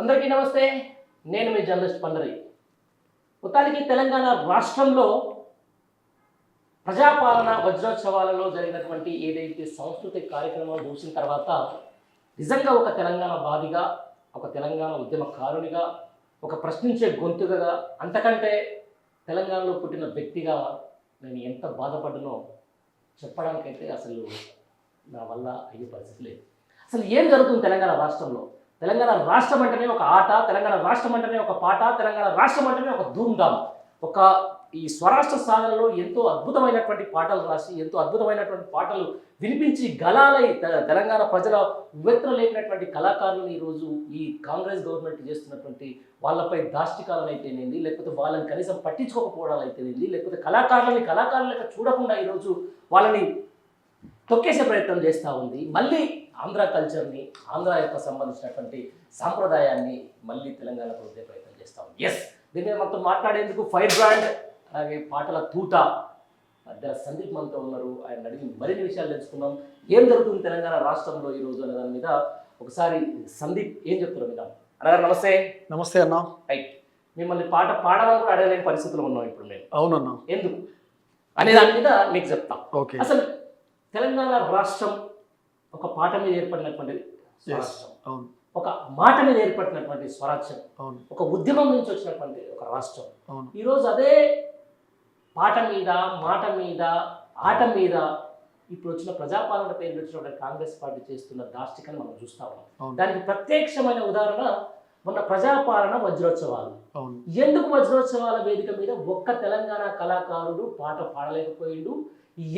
అందరికీ నమస్తే. నేను మీ జర్నలిస్ట్ పండరి. మొత్తానికి తెలంగాణ రాష్ట్రంలో ప్రజాపాలన వజ్రోత్సవాలలో జరిగినటువంటి ఏదైతే సాంస్కృతిక కార్యక్రమాలు చూసిన తర్వాత నిజంగా ఒక తెలంగాణ వాదిగా, ఒక తెలంగాణ ఉద్యమకారునిగా, ఒక ప్రశ్నించే గొంతుగా, అంతకంటే తెలంగాణలో పుట్టిన వ్యక్తిగా నేను ఎంత బాధపడ్డానో చెప్పడానికైతే అసలు నా వల్ల అయ్యే పరిస్థితి లేదు. అసలు ఏం జరుగుతుంది తెలంగాణ రాష్ట్రంలో? తెలంగాణ రాష్ట్రం అంటేనే ఒక ఆట, తెలంగాణ రాష్ట్రం అంటేనే ఒక పాట, తెలంగాణ రాష్ట్రం అంటేనే ఒక ధూమ్ధామ్. ఒక ఈ స్వరాష్ట్ర సాధనలో ఎంతో అద్భుతమైనటువంటి పాటలు రాసి, ఎంతో అద్భుతమైనటువంటి పాటలు వినిపించి గలాలై తెలంగాణ ప్రజల ఉవ్వెత్తున లేపినటువంటి కళాకారులను ఈరోజు ఈ కాంగ్రెస్ గవర్నమెంట్ చేస్తున్నటువంటి వాళ్ళపై దాష్టికాలను అయితేనేది, లేకపోతే వాళ్ళని కనీసం పట్టించుకోకపోవడాలు అయితేనేది, లేకపోతే కళాకారులకు చూడకుండా ఈరోజు వాళ్ళని తొక్కేసే ప్రయత్నం చేస్తూ ఉంది. మళ్ళీ ఆంధ్ర కల్చర్ని, ఆంధ్ర యొక్క సంబంధించినటువంటి సాంప్రదాయాన్ని మళ్ళీ తెలంగాణకు వృద్ధే ప్రయత్నం చేస్తూ ఉంది. ఎస్, దీని మీద మనతో మాట్లాడేందుకు ఫైర్ బ్రాండ్, అలాగే పాటల తూట మధ్య సందీప్ మనతో ఉన్నారు. ఆయన అడిగి మరిన్ని విషయాలు తెలుసుకుందాం. ఏం జరుగుతుంది తెలంగాణ రాష్ట్రంలో ఈరోజు అనే దాని మీద ఒకసారి సందీప్ ఏం చెప్తున్నారు మీద. అన్నగారు నమస్తే. నమస్తే అన్న. రైట్, మిమ్మల్ని పాట పాడాలని కూడా అడగలేని పరిస్థితులు ఉన్నాం ఇప్పుడు మేము. అవునన్నా. ఎందుకు అనే దాని మీద మీకు చెప్తాం. ఓకే. అసలు తెలంగాణ రాష్ట్రం ఒక పాట మీద ఏర్పడినటువంటి స్వరాష్ట్రం, ఒక మాట మీద ఏర్పడినటువంటి స్వరాజ్యం, ఒక ఉద్యమం నుంచి వచ్చినటువంటి ఒక రాష్ట్రం. ఈరోజు అదే పాట మీద, మాట మీద, ఆట మీద ఇప్పుడు వచ్చిన ప్రజాపాలన పేరు వచ్చినటువంటి కాంగ్రెస్ పార్టీ చేస్తున్న దాష్టికని మనం చూస్తా ఉన్నాం. దానికి ప్రత్యక్షమైన ఉదాహరణ మొన్న ప్రజాపాలన వజ్రోత్సవాలు. ఎందుకు వజ్రోత్సవాల వేదిక మీద ఒక్క తెలంగాణ కళాకారుడు పాట పాడలేకపోయిండు?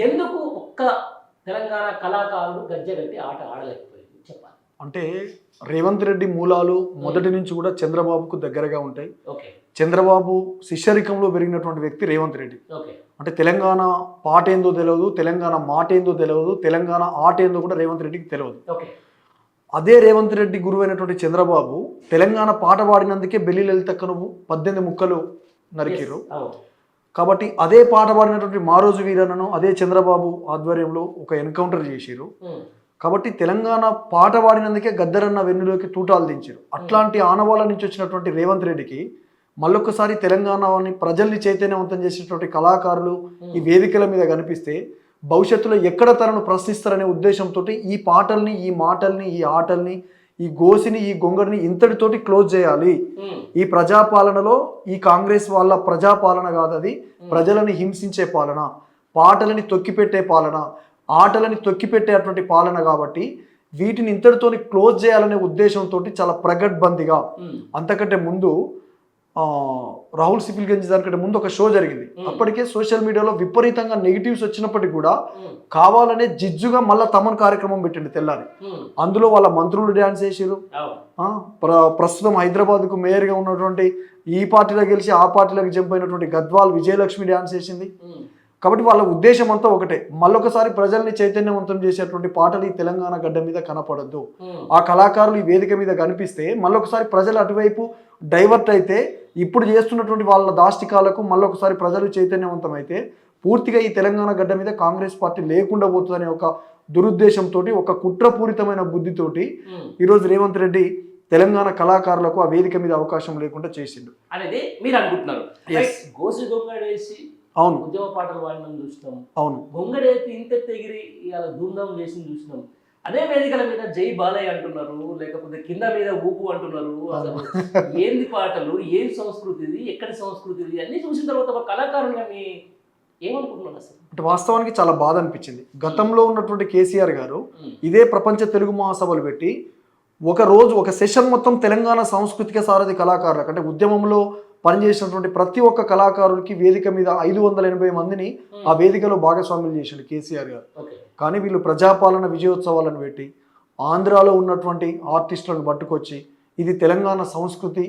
ఎందుకు ఒక్క తెలంగాణ కళాకారుడు గజ్జెగట్టి ఆట ఆడలేకపోయింది చెప్పాలి. అంటే రేవంత్ రెడ్డి మూలాలు మొదటి నుంచి కూడా చంద్రబాబుకు దగ్గరగా ఉంటాయి. చంద్రబాబు శిష్యరికంలో పెరిగినటువంటి వ్యక్తి రేవంత్ రెడ్డి. అంటే తెలంగాణ పాట ఏందో తెలియదు, తెలంగాణ మాట ఏందో తెలియదు, తెలంగాణ ఆట ఏందో కూడా రేవంత్ రెడ్డికి తెలియదు. అదే రేవంత్ రెడ్డి గురువైనటువంటి చంద్రబాబు తెలంగాణ పాట పాడినందుకే బెల్లి లలితక్కను 18 ముక్కలు నరికిరు. కాబట్టి అదే పాట పాడినటువంటి మారోజు వీరన్నను అదే చంద్రబాబు ఆధ్వర్యంలో ఒక ఎన్కౌంటర్ చేసిరు. కాబట్టి తెలంగాణ పాట పాడినందుకే గద్దరన్న వెన్నులోకి తూటాలు దించారు. అట్లాంటి ఆనవాళ్ళ నుంచి వచ్చినటువంటి రేవంత్ రెడ్డికి మళ్ళొకసారి తెలంగాణని ప్రజల్ని చైతన్యవంతం చేసినటువంటి కళాకారులు ఈ వేదికల మీద కనిపిస్తే భవిష్యత్తులో ఎక్కడ తనను ప్రశ్నిస్తారనే ఉద్దేశంతో ఈ పాటల్ని, ఈ మాటల్ని, ఈ ఆటల్ని, ఈ గోసిని, ఈ గొంగడిని ఇంతటితోటి క్లోజ్ చేయాలి. ఈ ప్రజాపాలనలో ఈ కాంగ్రెస్ వాళ్ళ ప్రజాపాలన కాదు, అది ప్రజలని హింసించే పాలన, పాటలని తొక్కిపెట్టే పాలన, ఆటలని తొక్కిపెట్టేటువంటి పాలన. కాబట్టి వీటిని ఇంతటితోని క్లోజ్ చేయాలనే ఉద్దేశంతో చాలా ప్రగడ్బందీగా, అంతకంటే ముందు రాహుల్ సిపిల్గంజ్ దానికంటే ముందు ఒక షో జరిగింది. అప్పటికే సోషల్ మీడియాలో విపరీతంగా నెగిటివ్స్ వచ్చినప్పటికీ కూడా కావాలనే జిజ్జుగా మళ్ళీ తమన్ కార్యక్రమం పెట్టిండు తెల్లారి. అందులో వాళ్ళ మంత్రులు డ్యాన్స్ చేసారు. ప్రస్తుతం హైదరాబాద్కు మేయర్గా ఉన్నటువంటి ఈ పార్టీలో గెలిచి ఆ పార్టీలోకి జంప్ అయినటువంటి గద్వాల్ విజయలక్ష్మి డ్యాన్స్ చేసింది. కాబట్టి వాళ్ళ ఉద్దేశం అంతా ఒకటే, మళ్ళొకసారి ప్రజల్ని చైతన్యవంతం చేసేటువంటి పాటలు ఈ తెలంగాణ గడ్డ మీద కనపడద్దు. ఆ కళాకారులు ఈ వేదిక మీద కనిపిస్తే మళ్ళొకసారి ప్రజలు అటువైపు డైవర్ట్ అయితే, ఇప్పుడు చేస్తున్నటువంటి వాళ్ళ దాష్టికాలకు మళ్ళొకసారి ప్రజలు చైతన్యవంతం అయితే పూర్తిగా ఈ తెలంగాణ గడ్డ మీద కాంగ్రెస్ పార్టీ లేకుండా పోతుందనే ఒక దురుద్దేశంతో, ఒక కుట్రపూరితమైన బుద్ధితోటి ఈరోజు రేవంత్ రెడ్డి తెలంగాణ కళాకారులకు ఆ వేదిక మీద అవకాశం లేకుండా చేసిండు అనేది మీరు అనుకుంటున్నారు. అవును, ఉద్యమ పాటలు వాడినం చూసినాం. అవును, గొంగడైతే ఇంత తెగిరి ఇలా ధూమ్ధాం చేసి చూసినాం. అదే వేదికల మీద జై బాలయ్య అంటున్నారు, లేకపోతే కింద మీద ఊపు అంటున్నారు. అసలు ఏంది పాటలు, ఏం సంస్కృతి ఇది, ఎక్కడి సంస్కృతి ఇది అన్ని చూసిన తర్వాత ఒక కళాకారునిగా మీ ఏమనుకుంటున్నారు అసలు? అంటే వాస్తవానికి చాలా బాధ అనిపించింది. గతంలో ఉన్నటువంటి కేసీఆర్ గారు ఇదే ప్రపంచ తెలుగు మహాసభలు పెట్టి ఒక రోజు ఒక సెషన్ మొత్తం తెలంగాణ సాంస్కృతిక సారథి కళాకారులకు, అంటే ఉద్యమంలో పనిచేసినటువంటి ప్రతి ఒక్క కళాకారుడికి వేదిక మీద 580 మందిని ఆ వేదికలో భాగస్వామ్యం చేసిండు కేసీఆర్ గారు. కానీ వీళ్ళు ప్రజాపాలన విజయోత్సవాలను పెట్టి ఆంధ్రాలో ఉన్నటువంటి ఆర్టిస్టులను పట్టుకొచ్చి ఇది తెలంగాణ సంస్కృతి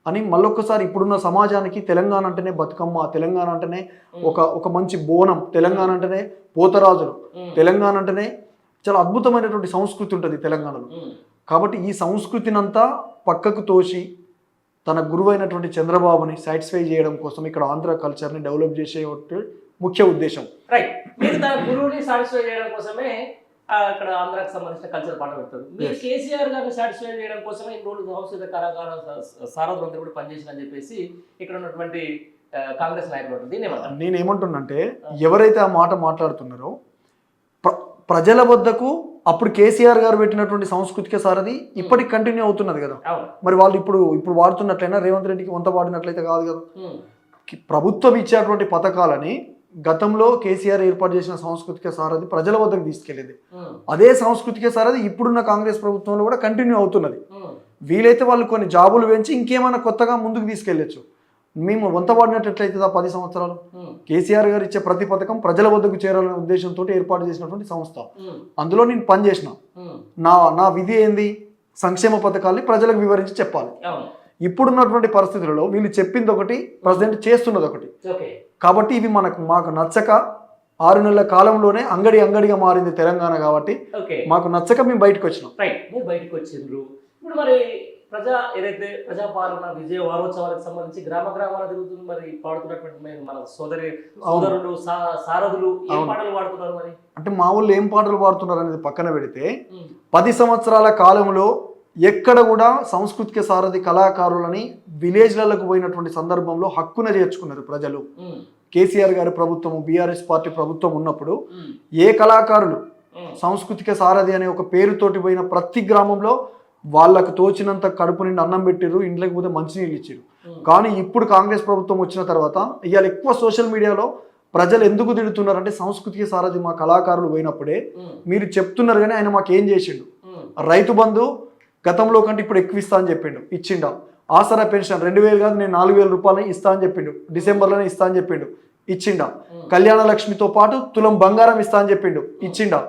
అని మళ్ళొక్కసారి ఇప్పుడున్న సమాజానికి తెలంగాణ అంటేనే బతుకమ్మ, తెలంగాణ అంటేనే ఒక మంచి బోనం, తెలంగాణ అంటేనే పోతరాజులు, తెలంగాణ అంటేనే చాలా అద్భుతమైనటువంటి సంస్కృతి ఉంటుంది తెలంగాణలో. కాబట్టి ఈ సంస్కృతినంతా పక్కకు తోసి తన గురువైనటువంటి చంద్రబాబుని సాటిస్ఫై చేయడం కోసం ఇక్కడ ఆంధ్ర కల్చర్ని డెవలప్ చేసే ముఖ్య ఉద్దేశం. రైట్, మీరు తన గురువుని సాటిస్ఫై చేయడం కోసమే అక్కడ ఆంధ్రాకి సంబంధించిన కల్చర్ పాట పెడతారు. మీరు కేసీఆర్ గారిని సాటిస్ఫై చేయడం కోసమే ఈ రోజు సంస్కృత కళాకార సారథులందరూ కూడా పనిచేసిందని చెప్పేసి ఇక్కడ ఉన్నటువంటి కాంగ్రెస్ నాయకులు ఉంటుంది. దీన్ని ఏమంటారు? నేను ఏమంటున్నంటే ఎవరైతే ఆ మాట మాట్లాడుతున్నారో ప్రజల వద్దకు అప్పుడు కేసీఆర్ గారు పెట్టినటువంటి సాంస్కృతిక సారథి ఇప్పటికి కంటిన్యూ అవుతున్నది కదా. మరి వాళ్ళు ఇప్పుడు వాడుతున్నట్లయినా రేవంత్ రెడ్డికి వంత వాడినట్లయితే కాదు కదా. ప్రభుత్వం ఇచ్చేటువంటి పథకాలని గతంలో కేసీఆర్ ఏర్పాటు చేసిన సాంస్కృతిక సారథి ప్రజల వద్దకు తీసుకెళ్లేది. అదే సాంస్కృతిక సారథి ఇప్పుడున్న కాంగ్రెస్ ప్రభుత్వంలో కూడా కంటిన్యూ అవుతున్నది. వీలైతే వాళ్ళు కొన్ని జాబులు పెంచి ఇంకేమైనా కొత్తగా ముందుకు తీసుకెళ్లొచ్చు. మేము వంత వాడినట్లయితే 10 సంవత్సరాలు కేసీఆర్ గారు ఇచ్చే ప్రతి పథకం ప్రజల వద్దకు చేరాలనే ఉద్దేశంతో ఏర్పాటు చేసినటువంటి సంస్థ. అందులో నేను పనిచేసిన నా విధి ఏంది, సంక్షేమ పథకాల్ని ప్రజలకు వివరించి చెప్పాలి. ఇప్పుడున్నటువంటి పరిస్థితులలో వీళ్ళు చెప్పింది ఒకటి, ప్రెసిడెంట్ చేస్తున్నది ఒకటి. కాబట్టి ఇవి మాకు నచ్చక 6 నెలల కాలంలోనే అంగడిగా మారింది తెలంగాణ. కాబట్టి మాకు నచ్చక మేము బయటకు వచ్చినాం. బయటకు వచ్చిండ్రు. ఇప్పుడు మరి ఏదైతే ప్రజాపాలన విజయ వారోత్సవాలకు సంబంధించి గ్రామాల తిరుగుతుంది. మరి పాడుతున్నటువంటి మన సోదరులు సారథులు ఏం పాటలు పాడుతున్నారు? మరి అంటే మా ఊళ్ళో ఏం పాటలు పాడుతున్నారు అనేది పక్కన పెడితే 10 సంవత్సరాల కాలంలో ఎక్కడ కూడా సాంస్కృతిక సారథి కళాకారులని విలేజ్లకు పోయినటువంటి సందర్భంలో హక్కున చేర్చుకున్నారు ప్రజలు. కేసీఆర్ గారి ప్రభుత్వము, బీఆర్ఎస్ పార్టీ ప్రభుత్వం ఉన్నప్పుడు ఏ కళాకారులు సాంస్కృతిక సారథి అనే ఒక పేరుతోటి పోయిన ప్రతి గ్రామంలో వాళ్ళకు తోచినంత కడుపు నిండి అన్నం పెట్టిరు, ఇంట్లోకి పోతే మంచినీళ్ళు ఇచ్చారు. కానీ ఇప్పుడు కాంగ్రెస్ ప్రభుత్వం వచ్చిన తర్వాత ఇవాళ ఎక్కువ సోషల్ మీడియాలో ప్రజలు ఎందుకు తిడుతున్నారంటే సాంస్కృతిక సారథి మా కళాకారులు పోయినప్పుడే మీరు చెప్తున్నారు కానీ ఆయన మాకేం చేసిండు. రైతు బంధు గతంలో కంటే ఇప్పుడు ఎక్కువ ఇస్తా అని చెప్పిండు, ఇచ్చిండా. ఆసరా పెన్షన్ 2000 కాదు నేను 4000 రూపాయలు ఇస్తా అని చెప్పిండు, డిసెంబర్లోనే ఇస్తా అని చెప్పిండు, ఇచ్చిండా. కళ్యాణ లక్ష్మితో పాటు తులం బంగారం ఇస్తా అని చెప్పిండు, ఇచ్చిండా.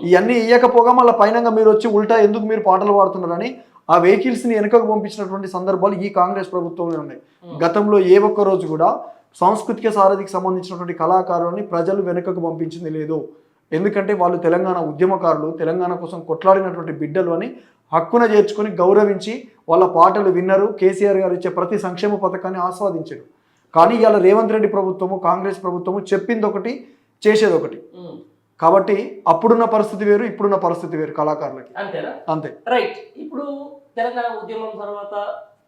ఇవన్నీ ఇయ్యకపోగా మళ్ళీ పైనంగా మీరు వచ్చి ఉల్టా ఎందుకు మీరు పాటలు పాడుతున్నారని ఆ వెహికల్స్ని వెనుకకు పంపించినటువంటి సందర్భాలు ఈ కాంగ్రెస్ ప్రభుత్వంలో ఉన్నాయి. గతంలో ఏ ఒక్క రోజు కూడా సాంస్కృతిక సారథికి సంబంధించినటువంటి కళాకారులని ప్రజలు వెనుకకు పంపించింది లేదు. ఎందుకంటే వాళ్ళు తెలంగాణ ఉద్యమకారులు, తెలంగాణ కోసం కొట్లాడినటువంటి బిడ్డలు అని హక్కున చేర్చుకొని గౌరవించి వాళ్ళ పాటలు విన్నరు. కేసీఆర్ గారు ఇచ్చే ప్రతి సంక్షేమ పథకాన్ని ఆస్వాదించారు. కానీ ఇవాళ రేవంత్ రెడ్డి ప్రభుత్వము, కాంగ్రెస్ ప్రభుత్వము చెప్పింది ఒకటి, చేసేది ఒకటి. కాబట్టి అప్పుడున్న పరిస్థితి వేరు, ఇప్పుడున్న పరిస్థితి వేరు కళాకారులకి. అంతేనా? అంతే. రైట్. ఇప్పుడు తెలంగాణ ఉద్యమం తర్వాత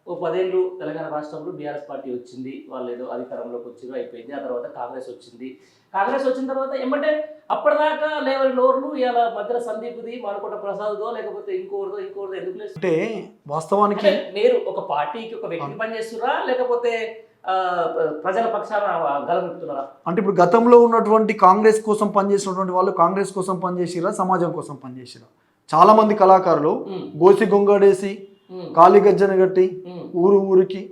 10 ఏళ్ళు తెలంగాణ రాష్ట్రంలో బీఆర్ఎస్ పార్టీ వచ్చింది, వాళ్ళు ఏదో అధికారంలోకి వచ్చారు, అయిపోయింది. ఆ తర్వాత కాంగ్రెస్ వచ్చింది. కాంగ్రెస్ వచ్చిన తర్వాత ఏమంటే అప్పటిదాకా లేవని నోర్లు ఇవాళ మధ్యలో సందీప్ది, మానుకోట ప్రసాద్దో లేకపోతే ఇంకోరిదో ఎందుకు లేదు అంటే వాస్తవానికి మీరు ఒక పార్టీకి ఒక వ్యక్తి పనిచేస్తున్నారా లేకపోతే ప్రజల పక్షాన గలమెత్తున్నారా? అంటే ఇప్పుడు గతంలో ఉన్నటువంటి కాంగ్రెస్ కోసం పనిచేసినటువంటి వాళ్ళు కాంగ్రెస్ కోసం పనిచేసిరా, సమాజం కోసం పనిచేసిరా? చాలా మంది కళాకారులు గోసి గొంగడేసి కాలి గజ్జన గట్టి ఊరికి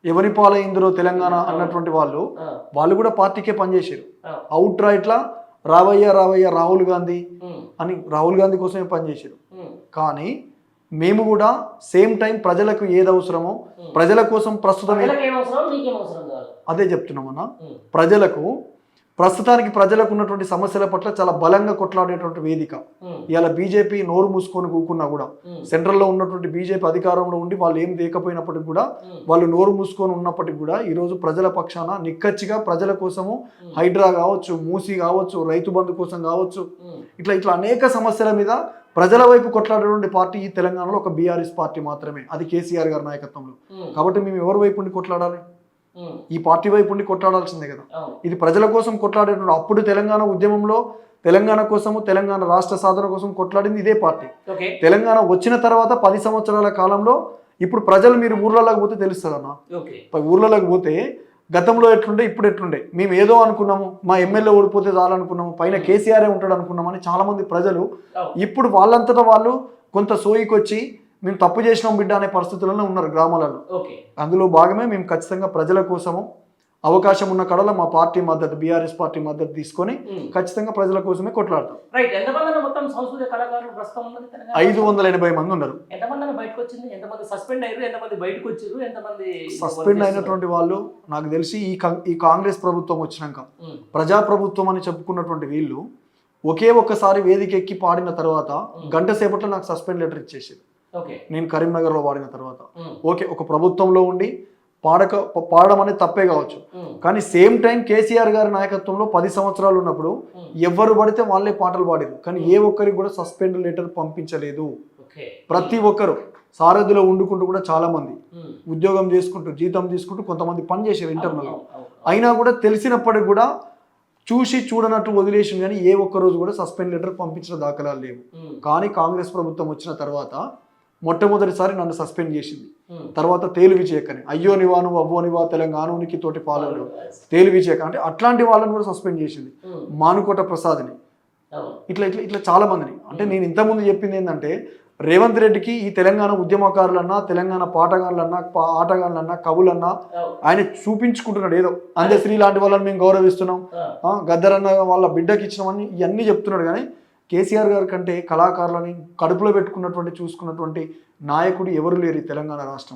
ఎవరి పాలైందిరో తెలంగాణ అన్నటువంటి వాళ్ళు కూడా పార్టీకే పనిచేసారు. అవుట్ రైట్లా రావయ్య రాహుల్ గాంధీ అని రాహుల్ గాంధీ కోసమే పనిచేసారు. కానీ మేము కూడా సేమ్ టైం ప్రజలకు ఏది అవసరమో ప్రజల కోసం ప్రస్తుతం అదే చెప్తున్నామన్నా. ప్రస్తుతానికి ప్రజలకు ఉన్నటువంటి సమస్యల పట్ల చాలా బలంగా కొట్లాడేటువంటి వేదిక. ఇలా బీజేపీ నోరు మూసుకొని కూకున్నా కూడా, సెంట్రల్లో ఉన్నటువంటి బీజేపీ అధికారంలో ఉండి వాళ్ళు ఏం లేకపోయినప్పటికి కూడా, వాళ్ళు నోరు మూసుకొని ఉన్నప్పటికీ కూడా ఈరోజు ప్రజల పక్షాన నిక్కచ్చిగా ప్రజల కోసము హైడ్రా కావచ్చు, మూసీ కావచ్చు, రైతు బంధు కోసం కావచ్చు, ఇట్లా అనేక సమస్యల మీద ప్రజల వైపు కొట్లాడేటువంటి పార్టీ ఈ తెలంగాణలో ఒక బీఆర్ఎస్ పార్టీ మాత్రమే, అది కేసీఆర్ గారి నాయకత్వంలో. కాబట్టి మేము ఎవరి వైపు ఉండి కొట్లాడాలి? ఈ పార్టీ వైపు ఉండి కొట్లాడాల్సిందే కదా. ఇది ప్రజల కోసం కొట్లాడేటువంటి, అప్పుడు తెలంగాణ ఉద్యమంలో తెలంగాణ కోసము, తెలంగాణ రాష్ట్ర సాధన కోసం కొట్లాడింది ఇదే పార్టీ. తెలంగాణ వచ్చిన తర్వాత 10 సంవత్సరాల కాలంలో ఇప్పుడు ప్రజలు మీరు ఊర్లలోకి పోతే తెలుస్తుంది అన్న. ఊర్లలోకి పోతే గతంలో ఎట్లుండే ఇప్పుడు ఎట్లుండే, మేము ఏదో అనుకున్నాము, మా ఎమ్మెల్యే ఓడిపోతే చాలనుకున్నాము, పైన కేసీఆర్ ఉంటాడు అనుకున్నామని చాలా మంది ప్రజలు ఇప్పుడు వాళ్ళంతటా వాళ్ళు కొంత సోయికి వచ్చి మేము తప్పు చేసినాం బిడ్డ అనే పరిస్థితుల్లో ఉన్నారు గ్రామాలలో. అందులో భాగమే మేము ఖచ్చితంగా ప్రజల కోసము అవకాశం ఉన్న కడలో మా పార్టీ మద్దతు, బీఆర్ఎస్ పార్టీ మద్దతు తీసుకొని ఖచ్చితంగా ప్రజల కోసమే కొట్లాడతాం. 580 మంది ఉన్నారు. సస్పెండ్ అయినటువంటి వాళ్ళు నాకు తెలిసి ఈ కాంగ్రెస్ ప్రభుత్వం వచ్చినాక ప్రజాప్రభుత్వం అని చెప్పుకున్నటువంటి వీళ్ళు ఒక్కసారి వేదిక ఎక్కి పాడిన తర్వాత గంట సేపట్లో నాకు సస్పెండ్ లెటర్ ఇచ్చేసారు. నేను కరీంనగర్లో వాడిన తర్వాత ఒక ప్రభుత్వంలో ఉండి పాడడం అనేది తప్పే కావచ్చు. కానీ సేమ్ టైం కేసీఆర్ గారి నాయకత్వంలో 10 సంవత్సరాలు ఉన్నప్పుడు ఎవరు పడితే వాళ్ళే పాటలు పాడారు, కానీ ఏ ఒక్కరికి కూడా సస్పెండ్ లెటర్ పంపించలేదు. ప్రతి ఒక్కరు సారథిలో వండుకుంటూ కూడా చాలా మంది ఉద్యోగం చేసుకుంటూ జీతం తీసుకుంటూ కొంతమంది పని చేశారు ఇంటర్నల్. అయినా కూడా తెలిసినప్పటికి కూడా చూసి చూడనట్టు వదిలేసింది, కానీ ఏ ఒక్క రోజు కూడా సస్పెండ్ లెటర్ పంపించిన దాఖలాలు లేవు. కానీ కాంగ్రెస్ ప్రభుత్వం వచ్చిన తర్వాత మొట్టమొదటిసారి నన్ను సస్పెండ్ చేసింది. తర్వాత తేలివిచేయకని అయ్యో నివా నువ్వు అవ్వో నివా తెలంగాణకి తోటి పాలనలు తేలివిచేయక అంటే అట్లాంటి వాళ్ళని కూడా సస్పెండ్ చేసింది. మానుకోట ప్రసాద్ని ఇట్లా ఇట్లా ఇట్లా చాలా మందిని. అంటే నేను ఇంతకుముందు చెప్పింది ఏంటంటే రేవంత్ రెడ్డికి ఈ తెలంగాణ ఉద్యమకారులన్నా తెలంగాణ పాటగాళ్ళన్నా ఆటగాళ్ళన్నా కవులన్నా ఆయన చూపించుకుంటున్నాడు ఏదో అందశ్రీ లాంటి వాళ్ళని మేము గౌరవిస్తున్నాం, గద్దరన్న వాళ్ళ బిడ్డకి ఇచ్చినామని ఇవన్నీ చెప్తున్నాడు. కానీ కేసీఆర్ గారి కంటే కళాకారులని కడుపులో పెట్టుకున్నటువంటి చూసుకున్నటువంటి నాయకుడు ఎవరు లేరు ఈ తెలంగాణ రాష్ట్రం.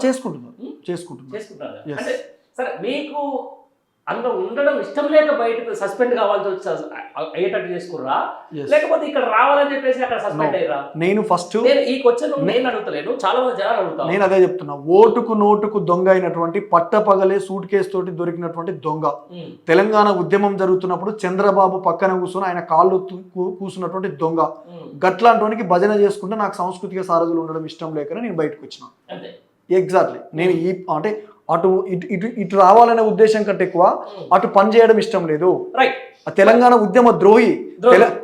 చేసుకుంటున్నారు. అందులో ఉండడం ఇష్టం లేక బయటకు సస్పెండ్ కావాల్సి వచ్చి అయ్యేటట్టు చేసుకుర్రా, లేకపోతే ఇక్కడ రావాలని చెప్పేసి అక్కడ సస్పెండ్ అయ్యారా? నేను ఫస్ట్ ఈ క్వశ్చన్ నేను అడుగుతలేను, చాలా మంది జనాలు అడుగుతాను. నేను అదే చెప్తున్నా, ఓటుకు నోటుకు దొంగ అయినటువంటి పట్టపగలే సూట్ కేసు తోటి దొరికినటువంటి దొంగ. తెలంగాణ ఉద్యమం జరుగుతున్నప్పుడు చంద్రబాబు పక్కన కూర్చొని ఆయన కాళ్ళు కూర్చున్నటువంటి దొంగ. గట్లాంటి భజన చేసుకుంటే నాకు సాంస్కృతిక సారథులు ఉండడం ఇష్టం లేకనే నేను బయటకు వచ్చిన. ఎగ్జాక్ట్లీ నేను ఈ అంటే అటు ఇటు రావాలనే ఉద్దేశం కంటే ఎక్కువ అటు పని చేయడం ఇష్టం లేదు. తెలంగాణ ఉద్యమ ద్రోహి,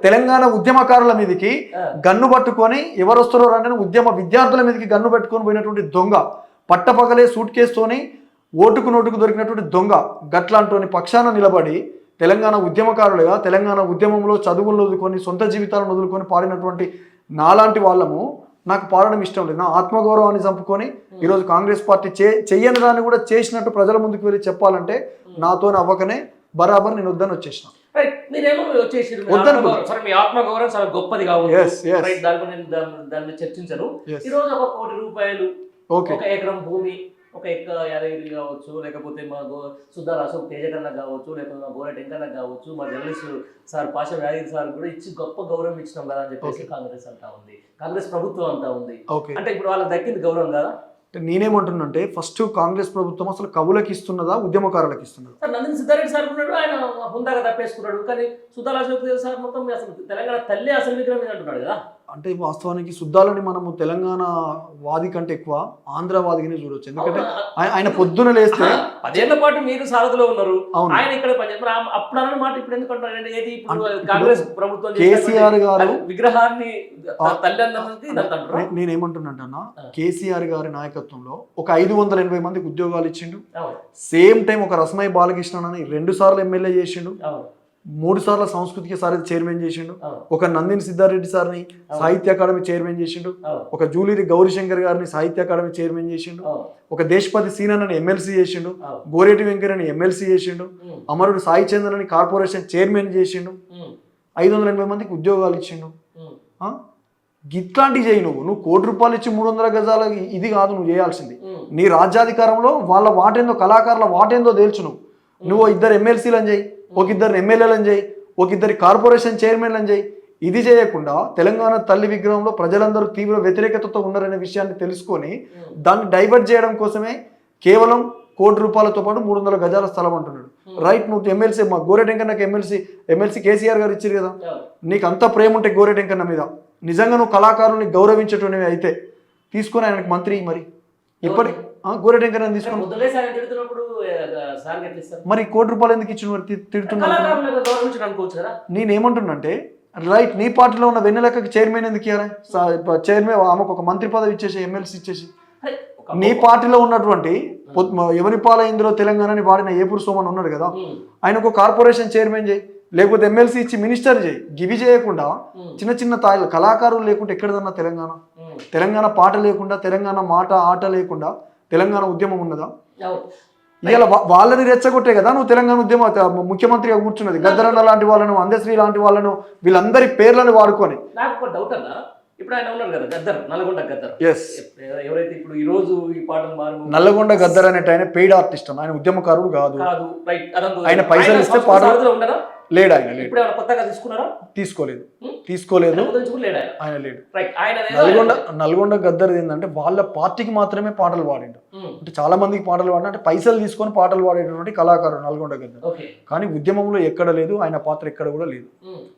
తెలంగాణ ఉద్యమకారుల మీదకి గన్ను పట్టుకొని ఎవరు వస్తారో అంటే ఉద్యమ విద్యార్థుల మీదకి గన్ను పెట్టుకొని పోయినటువంటి దొంగ, పట్టపగలే సూట్ కేసుతోని ఓటుకు నోటుకు దొరికినటువంటి దొంగ. గట్లాంటి పక్షాన నిలబడి తెలంగాణ ఉద్యమకారులుగా తెలంగాణ ఉద్యమంలో చదువులు వదులుకొని సొంత జీవితాలను వదులుకొని పాడినటువంటి నాలాంటి వాళ్ళము నాకు పాడడం ఇష్టం లేదు. నా ఆత్మగౌరవాన్ని చంపుకొని ఈరోజు కాంగ్రెస్ పార్టీ చెయ్యని దాన్ని కూడా చేసినట్టు ప్రజల ముందుకు వెళ్ళి చెప్పాలంటే నాతో అవ్వకనే బరాబర్ నేను వద్దని వచ్చేసిన. ఆత్మగౌరవం చాలా గొప్పది కావచ్చు, దాన్ని చర్చించను. ఈ రోజు 1 కోటి రూపాయలు, 1 ఎకరం భూమి, 1 యాదగిరి కావచ్చు, లేకపోతే మా సుద్దాల అశోక్ తేజకన్న కావచ్చు, లేకపోతే మా గోరె టెంకన్న కావచ్చు, మా journalist sir Pasha Yadagiri sir కూడా ఇచ్చి గొప్ప గౌరవం ఇచ్చినాం కదా అని చెప్పేసి కాంగ్రెస్ అంటా ఉంది, కాంగ్రెస్ ప్రభుత్వం అంటా ఉంది. అంటే ఇప్పుడు వాళ్ళకి దక్కింది గౌరవం కదా? నేనేమంటున్నంటే ఫస్ట్ కాంగ్రెస్ ప్రభుత్వం అసలు కవులకు ఇస్తున్నదా ఉద్యమకారులకు ఇస్తున్నదా? నందిని సిద్ధారెడ్డి సార్ ఉన్నాడు, ఆయన హుందాగా తప్పేసుకున్నాడు. కానీ సుద్దాల అశోక్ సార్ మొత్తం అసలు తెలంగాణ తల్లి అసలు విగ్రహం మీద అంటున్నాడు కదా. అంటే వాస్తవానికి సుద్దాలని మనము తెలంగాణ వాది కంటే ఎక్కువ ఆంధ్ర వాదిగానే చూడొచ్చు. ఎందుకంటే ఆయన పొద్దున లేస్తే 10 ఏళ్ల పాటు మీరు సారథిలో ఉన్నారు, ఆయన ఇక్కడ అప్పుడు అన్న మాట ఇప్పుడు ఎందుకు అంటారు? ఏది ఇప్పుడు కాంగ్రెస్ ప్రభుత్వం కేసీఆర్ గారు విగ్రహాన్ని తల్లి అన్నది నేనేమంటున్నాను, కేసీఆర్ గారి నాయకత్వంలో ఒక 580 మందికి ఉద్యోగాలు ఇచ్చిండు. సేమ్ టైం ఒక రసమయ్య బాలకృష్ణ అని 2 సార్లు ఎమ్మెల్యే చేసిండు, 3 సార్లు సాంస్కృతిక సారథి చైర్మన్ చేసిండు, ఒక నందిని సిద్ధారెడ్డి సార్ని సాహిత్య అకాడమీ చైర్మన్ చేసిండు, ఒక జూలూరి గౌరీశంకర్ గారిని సాహిత్య అకాడమీ చైర్మన్ చేసిండు, ఒక దేశపతి సీనని ఎమ్మెల్సీ చేసిండు, గోరేటి వెంకయ్యని ఎమ్మెల్సీ చేసిండు, అమరుడు సాయి చంద్రని కార్పొరేషన్ చైర్మన్ చేసిండు, 580 మందికి ఉద్యోగాలు ఇచ్చిండు. ఇట్లాంటివి చేయి నువ్వు 1 కోటి రూపాయలు ఇచ్చి 300 గజాల ఇది కాదు నువ్వు చేయాల్సింది. నీ రాజ్యాధికారంలో వాళ్ళ వాటేందో కళాకారుల వాటేందో తేల్చు. నువ్వు 2 ఎమ్మెల్సీలను చేయి, 1 ఎమ్మెల్యేలను చేయి, 1 కార్పొరేషన్ చైర్మన్లను చేయి. ఇది చేయకుండా తెలంగాణ తల్లి విగ్రహంలో ప్రజలందరూ తీవ్ర వ్యతిరేకతతో ఉన్నారనే విషయాన్ని తెలుసుకొని దాన్ని డైవర్ట్ చేయడం కోసమే కేవలం 1 కోటి రూపాయలతో పాటు 300 గజాల స్థలం అంటున్నాడు. రైట్, నువ్వు ఎమ్మెల్సీ మా గోరెటెంకన్నకి ఎమ్మెల్సీ కేసీఆర్ గారు ఇచ్చారు కదా. నీకు అంత ప్రేమ ఉంటే గోరెటెంకన్న మీద నిజంగా నువ్వు కళాకారుల్ని గౌరవించేటువంటివి అయితే తీసుకొని ఆయనకు మంత్రి మరి ఇప్పటి గోరెటెంకన్న తీసుకొని మరి 1 కోటి రూపాయలు ఎందుకు ఇచ్చిన తిడుతున్నా? నేనేమంటున్నంటే రైట్, నీ పార్టీలో ఉన్న వెన్నెలక్కకి చైర్మన్ ఎందుకు ఇవ్వాలి? చైర్మన్ ఆమెకు ఒక మంత్రి పదవి ఇచ్చేసి ఎమ్మెల్సీ ఇచ్చేసి నీ పార్టీలో ఉన్నటువంటి ఎవరి పాలైందిలో తెలంగాణని వాడిన ఏపూరు సోమన్ ఉన్నాడు కదా, ఆయనకు కార్పొరేషన్ చైర్మన్ చేయి, లేకపోతే ఎమ్మెల్సీ ఇచ్చి మినిస్టర్ చేయి. గివి చేయకుండా చిన్న చిన్న తాయిలు కళాకారులు లేకుండా ఎక్కడదన్నా తెలంగాణ పాట లేకుండా, తెలంగాణ మాట ఆట లేకుండా తెలంగాణ ఉద్యమం ఉన్నదా? ఇవాళ వాళ్ళని రెచ్చగొట్టే కదా నువ్వు తెలంగాణ ఉద్యమ ముఖ్యమంత్రిగా కూర్చున్నది. గద్దరన్న లాంటి వాళ్ళను, అందశ్రీ లాంటి వాళ్ళను, వీళ్ళందరి పేర్లను వాడుకొని. నాకు ఒక డౌట్ అన్న, ఇప్పుడు ఆయన ఉన్నారు కదా గద్దర్, నల్గొండ గద్దర్, ఎవరైతే ఇప్పుడు ఈ రోజు ఈ పాటలు నల్గొండ గద్దర్ అనేట ఆయన పెయిడ్ ఆర్టిస్ట్, ఆయన ఉద్యమకారుడు కాదు. ఆయన పైసలు ఇస్తే లేడు ఆయన లేడు. ఇప్పుడు ఏమైనా కొత్తగా తీసుకున్నారా? తీసుకోలేదు Hmm? తీసుకోలేదు లేడు ఆయన లేడు. రైట్. ఆయన నల్గొండ గద్దర్ ఏంటంటే వాళ్ళ పార్టీకి మాత్రమే పాటలు పాడిండు. అంటే చాలా మందికి పాటలు పాడిన అంటే పైసలు తీసుకొని పాటలు పాడేటటువంటి కళాకారుడు నల్గొండ గద్దర్. ఓకే. కానీ ఉద్యమంలో ఎక్కడ లేదు, ఆయన పాత్ర ఎక్కడ కూడా లేదు.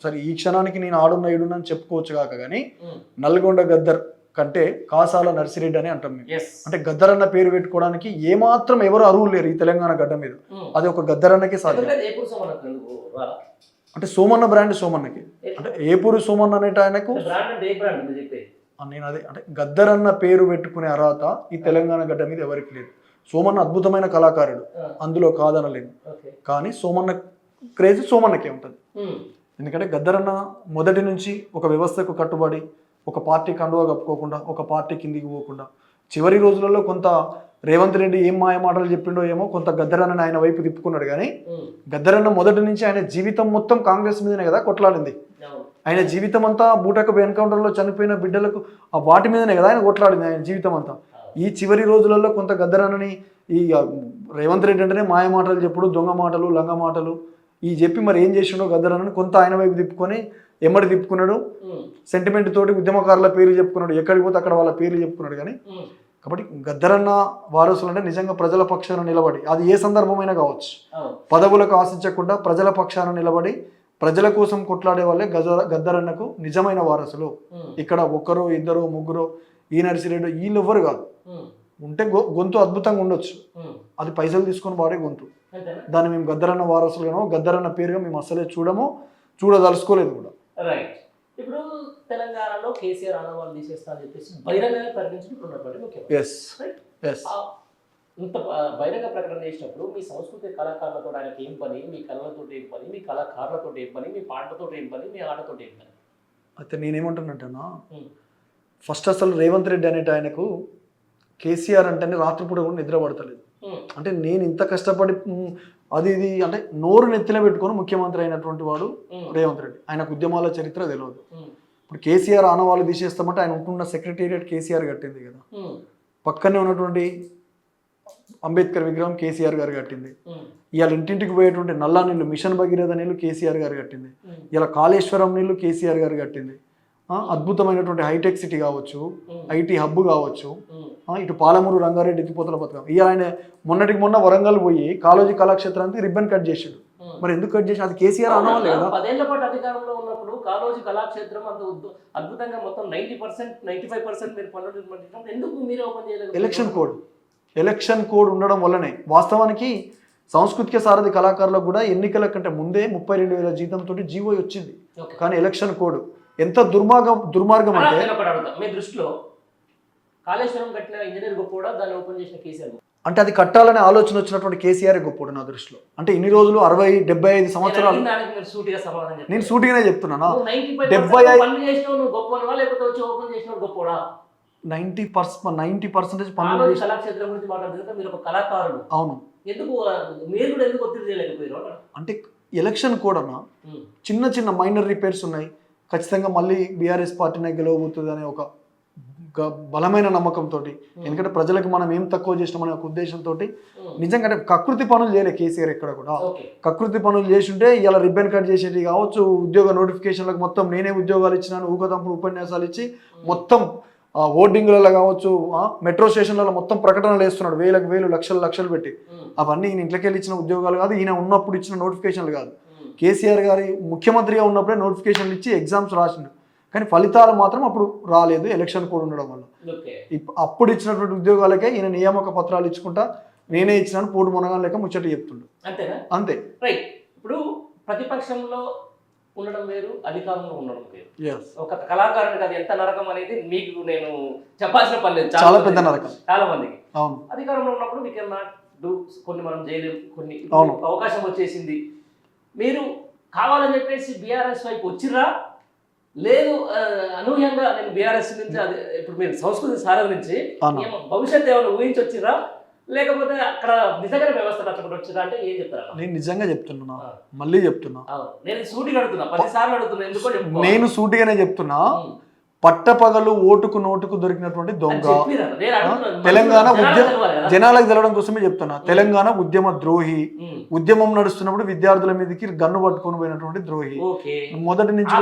సరే ఈ క్షణానికి నేను ఆడున్న ఈడున్నా అని చెప్పుకోవచ్చు కాక కానీ నల్గొండ గద్దర్ కంటే కాసాల నర్సిరెడ్డి అని అంటాం మేము. అంటే గద్దర్ అన్న పేరు పెట్టుకోవడానికి ఏమాత్రం ఎవరు అర్హులు లేరు ఈ తెలంగాణ గడ్డ మీద. అది ఒక గద్దర్ అన్నకే సాధ్యం. అంటే సోమన్న బ్రాండ్ సోమన్నకి, అంటే ఏపూరు సోమన్న అనేట ఆయనకు నేను అదే అంటే గద్దర్ అన్న పేరు పెట్టుకునే అర్హత ఈ తెలంగాణ గడ్డ మీద ఎవరికి లేదు. సోమన్న అద్భుతమైన కళాకారుడు, అందులో కాదనలేదు. కానీ సోమన్న క్రేజ్ సోమన్నకే ఉంటుంది. ఎందుకంటే గద్దర్ అన్న మొదటి నుంచి ఒక వ్యవస్థకు కట్టుబడి ఒక పార్టీ కండువా కప్పుకోకుండా ఒక పార్టీ కిందికి పోకుండా చివరి రోజులలో కొంత రేవంత్ రెడ్డి ఏం మాయ మాటలు చెప్పిండో ఏమో కొంత గద్దరన్న ఆయన వైపు తిప్పుకున్నాడు. కానీ గద్దరన్న మొదటి నుంచి ఆయన జీవితం మొత్తం కాంగ్రెస్ మీదనే కదా కొట్లాడింది. ఆయన జీవితం అంతా బూటకపు ఎన్కౌంటర్లో చనిపోయిన బిడ్డలకు ఆ వాటి మీదనే కదా ఆయన కొట్లాడింది ఆయన జీవితం అంతా. ఈ చివరి రోజులలో కొంత గద్దరన్నని ఈ రేవంత్ రెడ్డి అంటేనే మాయ మాటలు చెప్పుడు, దొంగ మాటలు, లంగ మాటలు ఈ చెప్పి మరి ఏం చేసిండో గద్దరన్నని కొంత ఆయన వైపు తిప్పుకొని ఎమ్మడి తిప్పుకున్నాడు. సెంటిమెంట్ తోటి ఉద్యమకారుల పేర్లు చెప్పుకున్నాడు, ఎక్కడికి పోతే అక్కడ వాళ్ళ పేర్లు చెప్పుకున్నాడు. కానీ కాబట్టి గద్దరన్న వారసులు అంటే నిజంగా ప్రజల పక్షాన నిలబడి, అది ఏ సందర్భమైనా కావచ్చు, పదవులకు ఆశించకుండా ప్రజల పక్షాన నిలబడి ప్రజల కోసం కొట్లాడే వాళ్ళే గద్దరన్నకు నిజమైన వారసులు. ఇక్కడ ఒక్కరు ఇద్దరు ముగ్గురు ఈ నర్సిరెడ్డి వీళ్ళు ఎవ్వరు కాదు. ఉంటే గొంతు అద్భుతంగా ఉండొచ్చు, అది పైసలు తీసుకొని వాడే గొంతు. దాన్ని మేము గద్దరన్న వారసులుగానో గద్దరన్న పేరుగా మేము అసలే చూడదలుచుకోలేదు కూడా. రైట్. ఇప్పుడు తెలంగాణలో కేసీఆర్ ఆనవాళ్ళు తీసేస్తా అని చెప్పేసి బహిరంగంగా ప్రకటించినప్పుడు ఇంత బహిరంగ ప్రకటన చేసినప్పుడు మీ సంస్కృతి కళాకారులతో ఆయనకి ఏం పని, మీ కళలతో ఏం పని, మీ కళాకారులతో ఏం పని, మీ పాటలతో ఏం పని, మీ ఆటతో ఏం పని? అయితే నేనేమంటున్నట్టన్నా, ఫస్ట్ అసలు రేవంత్ రెడ్డి అనేట ఆయనకు కేసీఆర్ అంటేనే రాత్రిపూట కూడా నిద్ర పడతలేదు. అంటే నేను ఇంత కష్టపడి అది ఇది అంటే నోరు నెత్తిన పెట్టుకొని ముఖ్యమంత్రి అయినటువంటి వాడు రేవంత్ రెడ్డి. ఆయనకు ఉద్యమాల చరిత్ర తెలియదు. ఇప్పుడు కేసీఆర్ ఆనవాళ్ళు తీసేస్తామంటే ఆయన ఉంటున్న సెక్రటేరియట్ కేసీఆర్ కట్టింది కదా, పక్కనే ఉన్నటువంటి అంబేద్కర్ విగ్రహం కేసీఆర్ గారు కట్టింది. ఇవాళ ఇంటింటికి పోయేటువంటి నల్లా నీళ్ళు, మిషన్ భగీరథ నీళ్ళు కేసీఆర్ గారు కట్టింది. ఇలా కాళేశ్వరం నీళ్ళు కేసీఆర్ గారు కట్టింది. అద్భుతమైనటువంటి హైటెక్ సిటీ కావచ్చు, ఐటీ హబ్ కావచ్చు, ఇటు పాలమూరు రంగారెడ్డి ఎత్తిపోతల పథకం. ఇక ఆయన మొన్నటికి మొన్న వరంగల్ పోయి కాళోజీ కళాక్షేత్రానికి రిబ్బన్ కట్ చేసాడు. మరి ఎందుకు కట్ చేసి? అది కేసీఆర్ అనవాలి కదా. 10 ఏళ్ల పాటు అధికారంలో ఉన్నప్పుడు కాళోజీ కళాక్షేత్రం అంత అద్భుతంగా మొత్తం 90% 95% మీరు పనులు నిర్వహించినప్పుడు ఎందుకు మీరే ఓపెన్ చేయలేదు? ఎలక్షన్ కోడ్ ఉండడం వల్లనే. వాస్తవానికి సాంస్కృతిక సారథి కళాకారులకు కూడా ఎన్నికల కంటే ముందే 32,000 జీతంతో జీవో వచ్చింది. కానీ ఎలక్షన్ కోడ్ ఎంత దుర్మార్గం అంటే, మీ దృష్టిలో కాళేశ్వరం కట్టిన ఇంజనీర్ గొప్ప, దాన్ని ఓపెన్ చేసిన కేసీఆర్ అంటే అది కట్టాలనే ఆలోచన వచ్చినటువంటి కేసీఆర్ గొప్పడు నా దృష్టిలో. అంటే ఇన్ని రోజులు 60-75 సంవత్సరాలు నేను సూటిగానే చెప్తున్నానా, 90% పనులు. అవును, అంటే ఎలక్షన్ కోడ్ అన్న చిన్న చిన్న మైనర్ రిపేర్స్ ఉన్నాయి, ఖచ్చితంగా మళ్ళీ బీఆర్ఎస్ పార్టీనే గెలవబోతుంది అనే ఒక బలమైన నమ్మకంతో, ఎందుకంటే ప్రజలకు మనం ఏం తక్కువ చేసినామనే ఒక ఉద్దేశంతో నిజంగా అంటే కకృతి పనులు చేయలే కేసీఆర్. ఎక్కడ కూడా కకృతి పనులు చేస్తుంటే ఇలా రిబ్బన్ కట్ చేసేది కావచ్చు, ఉద్యోగ నోటిఫికేషన్లకు మొత్తం నేనే ఉద్యోగాలు ఇచ్చినాను, ఊకదంపుడు ఉపన్యాసాలు ఇచ్చి మొత్తం హోర్డింగ్లలో కావచ్చు, మెట్రో స్టేషన్లలో మొత్తం ప్రకటనలు వేస్తున్నాడు, వేలు లక్షలు పెట్టి. అవన్నీ ఈయన ఇంట్లోకి వెళ్ళి ఇచ్చిన ఉద్యోగాలు కాదు, ఈయన ఉన్నప్పుడు ఇచ్చిన నోటిఫికేషన్లు కాదు. కేసీఆర్ గారి ముఖ్యమంత్రిగా ఉన్నప్పుడే నోటిఫికేషన్లు ఇచ్చి ఎగ్జామ్స్ రాసిండు, కానీ ఫలితాలు మాత్రం అప్పుడు రాలేదు ఎలక్షన్ కోడ్ ఉండడం వల్ల. అప్పుడు ఇచ్చినటువంటి ఉద్యోగాలకే ఈయన నియామక పత్రాలు ఇచ్చుకుంటా నేనే ఇచ్చినాను పోటు మునగాను లేక ముచ్చట చెప్తుండు. అంతే. రైట్. ఇప్పుడు ప్రతిపక్షంలో ఉండడం వేరు, అధికారంలో ఉండడం వేరు. ఒక కళాకారునికి అది ఎంత నరకం అనేది మీకు నేను చెప్పాల్సిన పని లేదు. చాలా పెద్ద నరకం చాలా మందికి. అధికారంలో ఉన్నప్పుడు వీ కెన్ నాట్ డూ, కొన్ని మనం చేయలేము, కొన్ని అవకాశం వచ్చేసింది. మీరు కావాలని చెప్పేసి బీఆర్ఎస్ వైపు వచ్చిర్రా, లేదు అనూహ్యంగా నేను బీఆర్ఎస్ నుంచి అది ఇప్పుడు మీరు సంస్కృతి సారథి నుంచి భవిష్యత్తు ఏమైనా ఊహించి వచ్చిర్రా, లేకపోతే అక్కడ నిజంగానే వ్యవస్థ కట్టుకుంటూ వచ్చిరా అంటే ఏం చెప్తారా? నేను నిజంగా చెప్తున్నా, మళ్ళీ చెప్తున్నా, నేను సూటిగా అడుగుతున్నా, 10 సార్లు అడుగుతున్నా, ఎందుకో నేను సూటిగానే చెప్తున్నా. పట్టపగలు ఓటుకు నోటుకు దొరికినటువంటి దొంగ. తెలంగాణ జనాలకు తెలవడం కోసమే చెప్తున్నా. తెలంగాణ ఉద్యమ ద్రోహి, ఉద్యమం నడుస్తున్నప్పుడు విద్యార్థుల మీదకి గన్ను పట్టుకొని పోయినటువంటి ద్రోహి. మొదటి నుంచి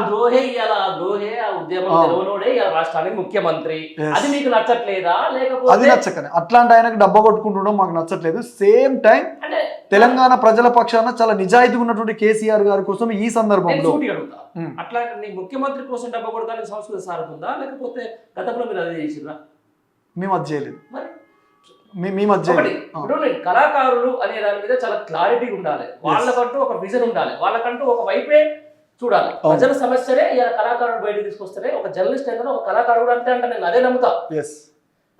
రాష్ట్రానికి ముఖ్యమంత్రి. అది మీకు నచ్చట్లేదా? అది నచ్చకనే అట్లాంటి ఆయనకు డబ్బా కొట్టుకుంటుండడం మాకు నచ్చట్లేదు. సేమ్ టైం తెలంగాణ ప్రజల పక్షాన చాలా నిజాయితీగా ఉన్నటువంటి కేసీఆర్ గారి కోసం ఈ సందర్భంలో అట్లా ముఖ్యమంత్రి కోసం డబ్బా కొడతానికి సంస్కృతి సారుతుందా, లేకపోతే గతంలో మీరు అదే చేసిరా? మేము అది చేయలేదు. కళాకారులు అనే దాని మీద చాలా క్లారిటీ ఉండాలి. వాళ్ళకంటూ ఒక విజన్ ఉండాలి. వాళ్ళకంటూ ఒక వైపే చూడాలి. ప్రజల సమస్యలే ఇలా కళాకారుడు బయటకు తీసుకొస్తే ఒక జర్నలిస్ట్ అయినా ఒక కళాకారుడు అంటే నేను అదే నమ్ముతా.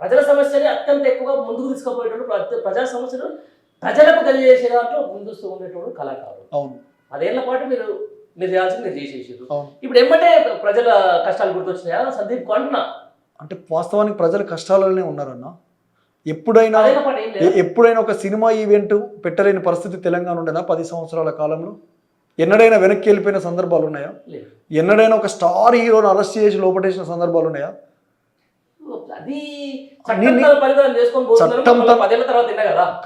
ప్రజల సమస్యని అత్యంత ఎక్కువగా ముందుకు తీసుకుపోయేటప్పుడు ప్రజా సమస్యలు ప్రజలకు తెలియజేసే దాంట్లో ముందుస్తూ ఉండేటప్పుడు కళాకారుడు. అదేళ్ల పాటు మీరు చేయాల్సింది మీరు చేసేసారు. ఇప్పుడు ఏమంటే ప్రజల కష్టాలు గుర్తొచ్చినాయా సందీప్ అంటున్నా? అంటే వాస్తవానికి ప్రజల కష్టాలనే ఉన్నారన్న. ఎప్పుడైనా ఒక సినిమా ఈవెంట్ పెట్టలేని పరిస్థితి తెలంగాణ ఉండేనా 10 సంవత్సరాల కాలంలో? ఎన్నడైనా వెనక్కి వెళ్ళిపోయిన సందర్భాలు ఉన్నాయా? ఎన్నడైనా ఒక స్టార్ హీరోని అరెస్ట్ చేసి లోపటేసిన సందర్భాలు ఉన్నాయా?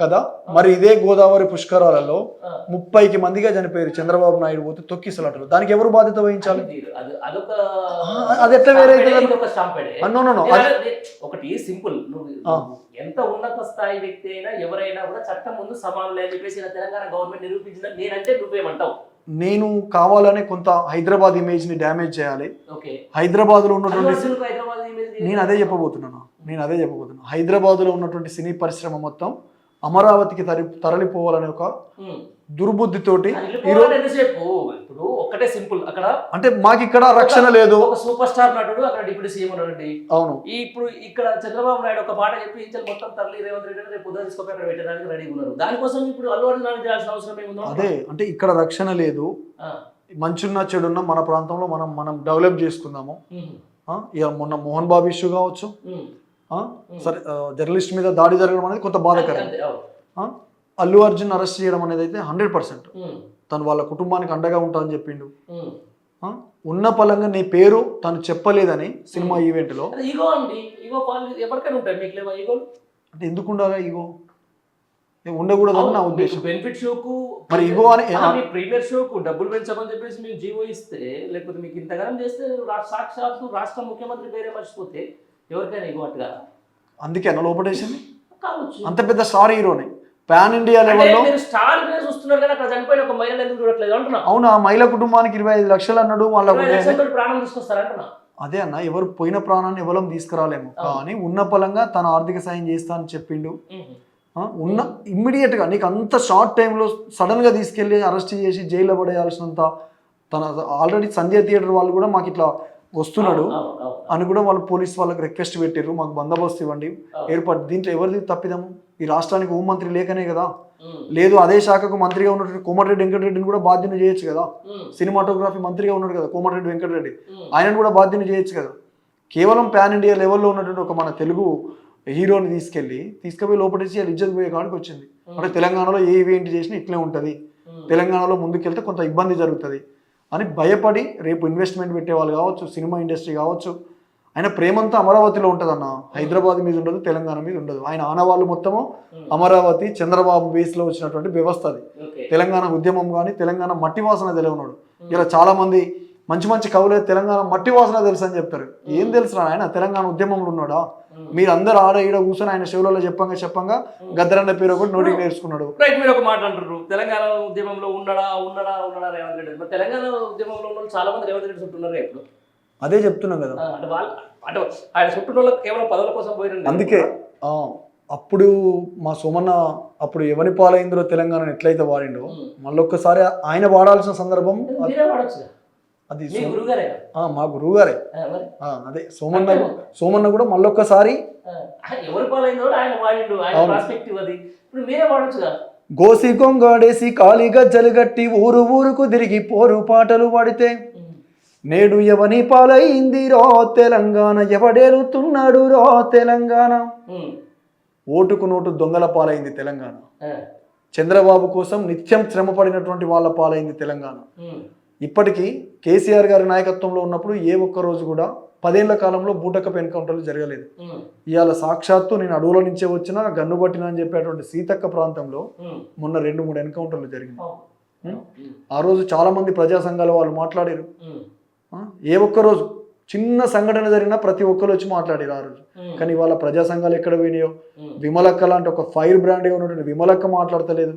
కదా. మరి ఇదే గోదావరి పుష్కరాలలో 30 మందిగా చనిపోయారు చంద్రబాబు నాయుడు పోతే తొక్కిసలాటలు. దానికి ఎవరు బాధ్యత వహించాలి? అది ఎట్లా వేరే ఒకటి సింపుల్. ఎంత ఉన్నత స్థాయి వ్యక్తి అయినా ఎవరైనా కూడా చట్టం ముందు సమానులే అని చెప్పేసి తెలంగాణ గవర్నమెంట్ నిరూపించిన నేనంటే నువ్వేమంటావు? నేను కావాలని కొంత హైదరాబాద్ ఇమేజ్ ని డ్యామేజ్ చేయాలి. హైదరాబాద్ లో ఉన్నటువంటి నేను అదే చెప్పబోతున్నా. హైదరాబాద్ లో ఉన్నటువంటి సినీ పరిశ్రమ మొత్తం అమరావతికి తరలిపోవాలనే ఒక దుర్బుద్ధితోటి ఇప్పుడు ఒకటే సింపుల్. అక్కడ అంటే మాకు ఇక్కడ రక్షణ లేదు. ఒక సూపర్ స్టార్ నటుడు అక్కడ డిప్యూటీ సీఎం ఉన్నాడండి. అవును. ఇప్పుడు ఇక్కడ చంద్రబాబు నాయుడు ఒక మాట చెప్పి మొత్తం తరలి రేవంత్ రెడ్డి రేపు పొద్దున తీసుకొని అక్కడ పెట్టడానికి రెడీగా ఉన్నారు. దానికోసం ఇప్పుడు అల్లు అర్జున్ చేయాల్సిన అవసరం ఏముందో? అదే అంటే ఇక్కడ రక్షణ లేదు. మంచున్న చెడున్న మన ప్రాంతంలో మనం డెవలప్ చేసుకుందాము. ఇక మొన్న మోహన్ బాబు ఇష్యూ కావచ్చు, సరే జర్నలిస్ట్ మీద దాడి జరగడం అనేది కొంత బాధాకరం. అల్లు అర్జున్ అరెస్ట్ చేయడం అనేది అయితే 100% తను వాళ్ళ కుటుంబానికి అండగా ఉంటా అని చెప్పిండు. ఉన్న పలంగా నీ పేరు తను చెప్పలేదని సినిమా ఈవెంట్ లో. అంటే ఎందుకు ఉండాలి ఈగో? ఉండకూడదని నా ఉద్దేశం. బెనిఫిట్ షోకు మరి ఈగో అని ప్రీమియర్ షోకు డబ్బులు పెంచమని చెప్పేసి మీకు జీవో ఇస్తే, లేకపోతే మీకు ఇంతగానం చేస్తే సాక్షాత్తు రాష్ట్ర ముఖ్యమంత్రి పేరే మర్చిపోతే ఎవరికైనా ఈగో అట్టుగా. అందుకే అన్న లోపటేసింది. అంత పెద్ద స్టార్ హీరోని పాన్ ఇండియా లెవెల్లో స్టార్ చూస్తున్నారు కానీ అక్కడ చనిపోయిన ఒక మహిళ ఎందుకు చూడట్లేదు అంటున్నా. అవునా, మహిళ కుటుంబానికి 25 లక్షలు అన్నాడు. వాళ్ళ ప్రాణం తీసుకొస్తారంటున్నా. అదే అన్న, ఎవరు పోయిన ప్రాణాన్ని ఎవరం తీసుకురాలేము, కానీ ఉన్న పలంగా తన ఆర్థిక సాయం చేస్తా అని చెప్పిండు. ఉన్న ఇమ్మీడియట్ గా నీకు అంత షార్ట్ టైంలో సడన్ గా తీసుకెళ్లి అరెస్ట్ చేసి జైల్లో పడేయాల్సినంత తన ఆల్రెడీ సంజయ్ థియేటర్ వాళ్ళు కూడా మాకు ఇట్లా వస్తున్నాడు అని కూడా వాళ్ళు పోలీస్ వాళ్ళకి రిక్వెస్ట్ పెట్టారు, మాకు బందోబస్తు ఇవ్వండి ఏర్పాటు. దీంట్లో ఎవరిది తప్పిదము? ఈ రాష్ట్రానికి హోంమంత్రి లేకనే కదా. లేదు అదే శాఖకు మంత్రిగా ఉన్నటువంటి కోమటిరెడ్డి వెంకటరెడ్డిని కూడా బాధ్యత చేయొచ్చు కదా. సినిమాటోగ్రఫీ మంత్రిగా ఉన్నాడు కదా కోమటిరెడ్డి వెంకటరెడ్డి, ఆయనను కూడా బాధ్యత చేయొచ్చు కదా. కేవలం పాన్ ఇండియా లెవెల్లో ఉన్నటువంటి ఒక మన తెలుగు హీరోని తీసుకుపోయి లోపలిసి వాళ్ళు ఇజ్జత్ పోయే కాడికి వచ్చింది. అంటే తెలంగాణలో ఏ ఈవెంట్ చేసినా ఇట్లే ఉంటుంది, తెలంగాణలో ముందుకెళ్తే కొంత ఇబ్బంది జరుగుతుంది అని భయపడి రేపు ఇన్వెస్ట్మెంట్ పెట్టే వాళ్ళు కావచ్చు, సినిమా ఇండస్ట్రీ కావచ్చు. ఆయన ప్రేమంతా అమరావతిలో ఉంటుంది అన్న, హైదరాబాద్ మీద ఉండదు, తెలంగాణ మీద ఉండదు. ఆయన ఆనవాళ్ళు మొత్తము అమరావతి, చంద్రబాబు బేస్లో వచ్చినటువంటి వ్యవస్థ అది. తెలంగాణ ఉద్యమం కానీ తెలంగాణ మట్టి వాసన తెలియనాడు. ఇలా చాలా మంది మంచి మంచి కవులే తెలంగాణ మట్టి వాసన తెలుసు అని చెప్తారు. ఏం తెలుసు ఆయన తెలంగాణ ఉద్యమంలో ఉన్నాడా? మీరు అందరు ఆడ ఈడ కూర్చొని ఆయన శివులలో చెప్పంగా గద్దరన్న పేరు ఒకటి నోటికి నేర్చుకున్నాడు. మీరు ఒక మాట అంటారు తెలంగాణ ఉద్యమంలో ఉన్నాడా రేవంత్ రెడ్డి. తెలంగాణ ఉద్యమంలో ఉన్న చాలా మంది రేవంత్ రెడ్డి చుట్టూన్నారు. ఇప్పుడు అదే చెప్తున్నాం కదా, అంటే ఆయన చుట్టూ కేవలం పదవుల కోసం పోయిన. అందుకే అప్పుడు మా సోమన్న అప్పుడు ఎవరి పాలైందో తెలంగాణ ఎట్లయితే వాడిండో మళ్ళొక్కసారి ఆయన వాడాల్సిన సందర్భం అది మా గురువు గారే. అదే సోమన్న కూడా మళ్ళొక్కసారి గోసి కొంగాడేసి కాళీ గజ్జలు గట్టి ఊరుకు తిరిగి పోరు పాటలు పాడితే నేడు ఎవని పాలైంది రో తెలంగాణ, ఎవడేలుతున్నాడు రో తెలంగాణ. ఓటుకు నోటు దొంగల పాలైంది తెలంగాణ. చంద్రబాబు కోసం నిత్యం శ్రమ పడినటువంటి వాళ్ళ పాలైంది తెలంగాణ. ఇప్పటికీ కేసీఆర్ గారి నాయకత్వంలో ఉన్నప్పుడు ఏ ఒక్క రోజు కూడా 10 ఏళ్ల కాలంలో బూటకపు ఎన్కౌంటర్లు జరగలేదు. ఇవాళ సాక్షాత్తు నేను అడవుల నుంచే వచ్చిన గన్ను పట్టిన అని చెప్పేటువంటి సీతక్క ప్రాంతంలో మొన్న 2-3 ఎన్కౌంటర్లు జరిగినాయి. ఆ రోజు చాలా మంది ప్రజా సంఘాల వాళ్ళు మాట్లాడారు. ఏ ఒక్క రోజు చిన్న సంఘటన జరిగినా ప్రతి ఒక్కరు వచ్చి మాట్లాడారు ఆ రోజు. కానీ ఇవాళ ప్రజా సంఘాలు ఎక్కడ పోయినాయో, విమలక్క లాంటి ఒక ఫైర్ బ్రాండ్గా ఉన్నటువంటి విమలక్క మాట్లాడతలేదు.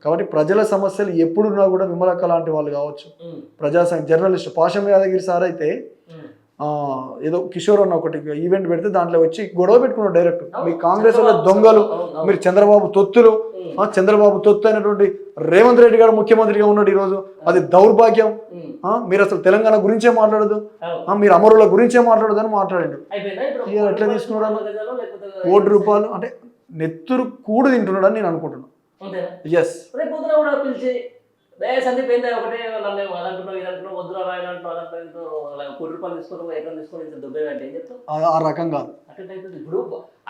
కాబట్టి ప్రజల సమస్యలు ఎప్పుడున్నా కూడా విమలక్క లాంటి వాళ్ళు కావచ్చు, ప్రజా సంఘ జర్నలిస్ట్ పాషం యాదగిరి సార్ అయితే ఏదో కిషోర్ అన్న ఒకటి ఈవెంట్ పెడితే దాంట్లో వచ్చి గొడవ పెట్టుకున్నాడు డైరెక్ట్. మీ కాంగ్రెస్ వాళ్ళ దొంగలు, మీరు చంద్రబాబు తొత్తులు, చంద్రబాబు తొత్తు అయినటువంటి రేవంత్ రెడ్డి గారు ముఖ్యమంత్రిగా ఉన్నాడు ఈరోజు, అది దౌర్భాగ్యం, మీరు అసలు తెలంగాణ గురించే మాట్లాడదు, మీరు అమరుల గురించే మాట్లాడదు అని మాట్లాడాడు. ఎట్లా తీసుకున్నాడు? ₹1 అంటే నెత్తురు కూడు తింటున్నాడు అని నేను అనుకుంటున్నాను. ఎస్ సందీప్ ఏంటంటే ఒకటే నన్ను అదంటున్నావు ఇది అంటున్నావు వద్దురా రాయని అంటున్నావు అదంటున్నావు ₹1 తీసుకుని ఎక్కడ తీసుకొని ఇంత దుబ్బే అంటే ఏం చెప్తావు? ఆ రకం కాదు. అట్లా ఇప్పుడు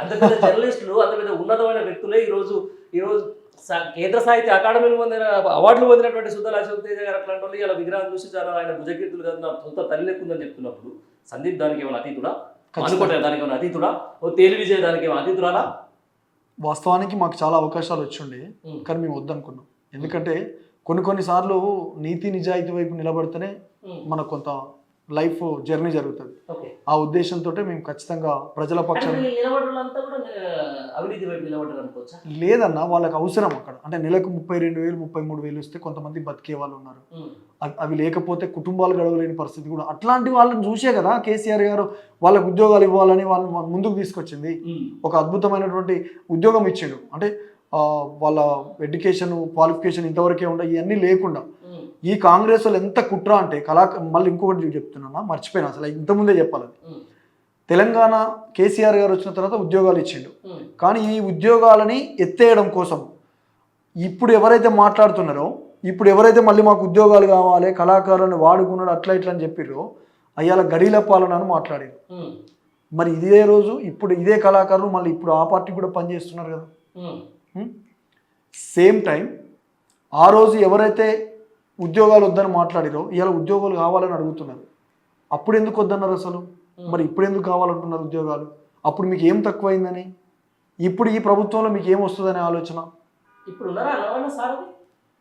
అంత పెద్ద జర్నలిస్టులు, అంత పెద్ద ఉన్నతమైన వ్యక్తులే ఈరోజు కేంద్ర సాహిత్య అకాడమీలు పొందిన అవార్డులు పొందినటువంటి సుధా అశోక్ తేజ గారు అట్లాంటి వాళ్ళు ఇలా విగ్రహం చూసి చాలా ఆయన భుజకీర్తులు కదా నా సొంత తల్లి లేకుందని చెప్తున్నప్పుడు సందీప్ దానికి ఏమైనా అతీతుడా? అనుకుంటారు దానికి ఏమైనా అతీతుడా? ఓ తేలి విజయ్ దానికి ఏమైనా అతీతురాలా? వాస్తవానికి మాకు చాలా అవకాశాలు వచ్చిండే, కానీ మేము వద్దనుకున్నాం. ఎందుకంటే కొన్నిసార్లు నీతి నిజాయితీ వైపు నిలబడితేనే మనకు కొంత లైఫ్ జర్నీ జరుగుతుంది. ఆ ఉద్దేశంతో మేము ఖచ్చితంగా ప్రజల పక్షాన లేదన్నా, వాళ్ళకి అవసరం అక్కడ. అంటే నెలకు 32,000 33,000 వస్తే కొంతమంది బతికే వాళ్ళు ఉన్నారు. అవి లేకపోతే కుటుంబాలు గడవలేని పరిస్థితి కూడా. అట్లాంటి వాళ్ళని చూసే కదా కేసీఆర్ గారు వాళ్ళకు ఉద్యోగాలు ఇవ్వాలని వాళ్ళు ముందుకు తీసుకొచ్చింది. ఒక అద్భుతమైనటువంటి ఉద్యోగం ఇచ్చిండు. అంటే వాళ్ళ ఎడ్యుకేషన్ క్వాలిఫికేషన్ ఇంతవరకే ఉండే, ఇవన్నీ లేకుండా ఈ కాంగ్రెస్ వాళ్ళు ఎంత కుట్ర అంటే మళ్ళీ ఇంకొకటి చెప్తున్నా, మర్చిపోయినా అసలు ఇంతకుముందే చెప్పాలి. తెలంగాణ కేసీఆర్ గారు వచ్చిన తర్వాత ఉద్యోగాలు ఇచ్చిండు, కానీ ఈ ఉద్యోగాలని ఎత్తేయడం కోసం ఇప్పుడు ఎవరైతే మాట్లాడుతున్నారో, ఇప్పుడు ఎవరైతే మళ్ళీ మాకు ఉద్యోగాలు కావాలి కళాకారులను వాడుకున్నాడు అట్లా ఇట్లా అని చెప్పిర్రో అయ్యాల గడీల పాలన అని మాట్లాడారు. మరి ఇదే రోజు ఇప్పుడు ఇదే కళాకారులు మళ్ళీ ఇప్పుడు ఆ పార్టీ కూడా పనిచేస్తున్నారు కదా. సేమ్ టైం ఆ రోజు ఎవరైతే ఉద్యోగాలు వద్దని మాట్లాడిరో ఇవాళ ఉద్యోగాలు కావాలని అడుగుతున్నారు. అప్పుడు ఎందుకు వద్దన్నారు అసలు? మరి ఇప్పుడు ఎందుకు కావాలంటున్నారు ఉద్యోగాలు? అప్పుడు మీకు ఏం తక్కువైందని, ఇప్పుడు ఈ ప్రభుత్వంలో మీకు ఏం వస్తుందనే ఆలోచన. ఇప్పుడు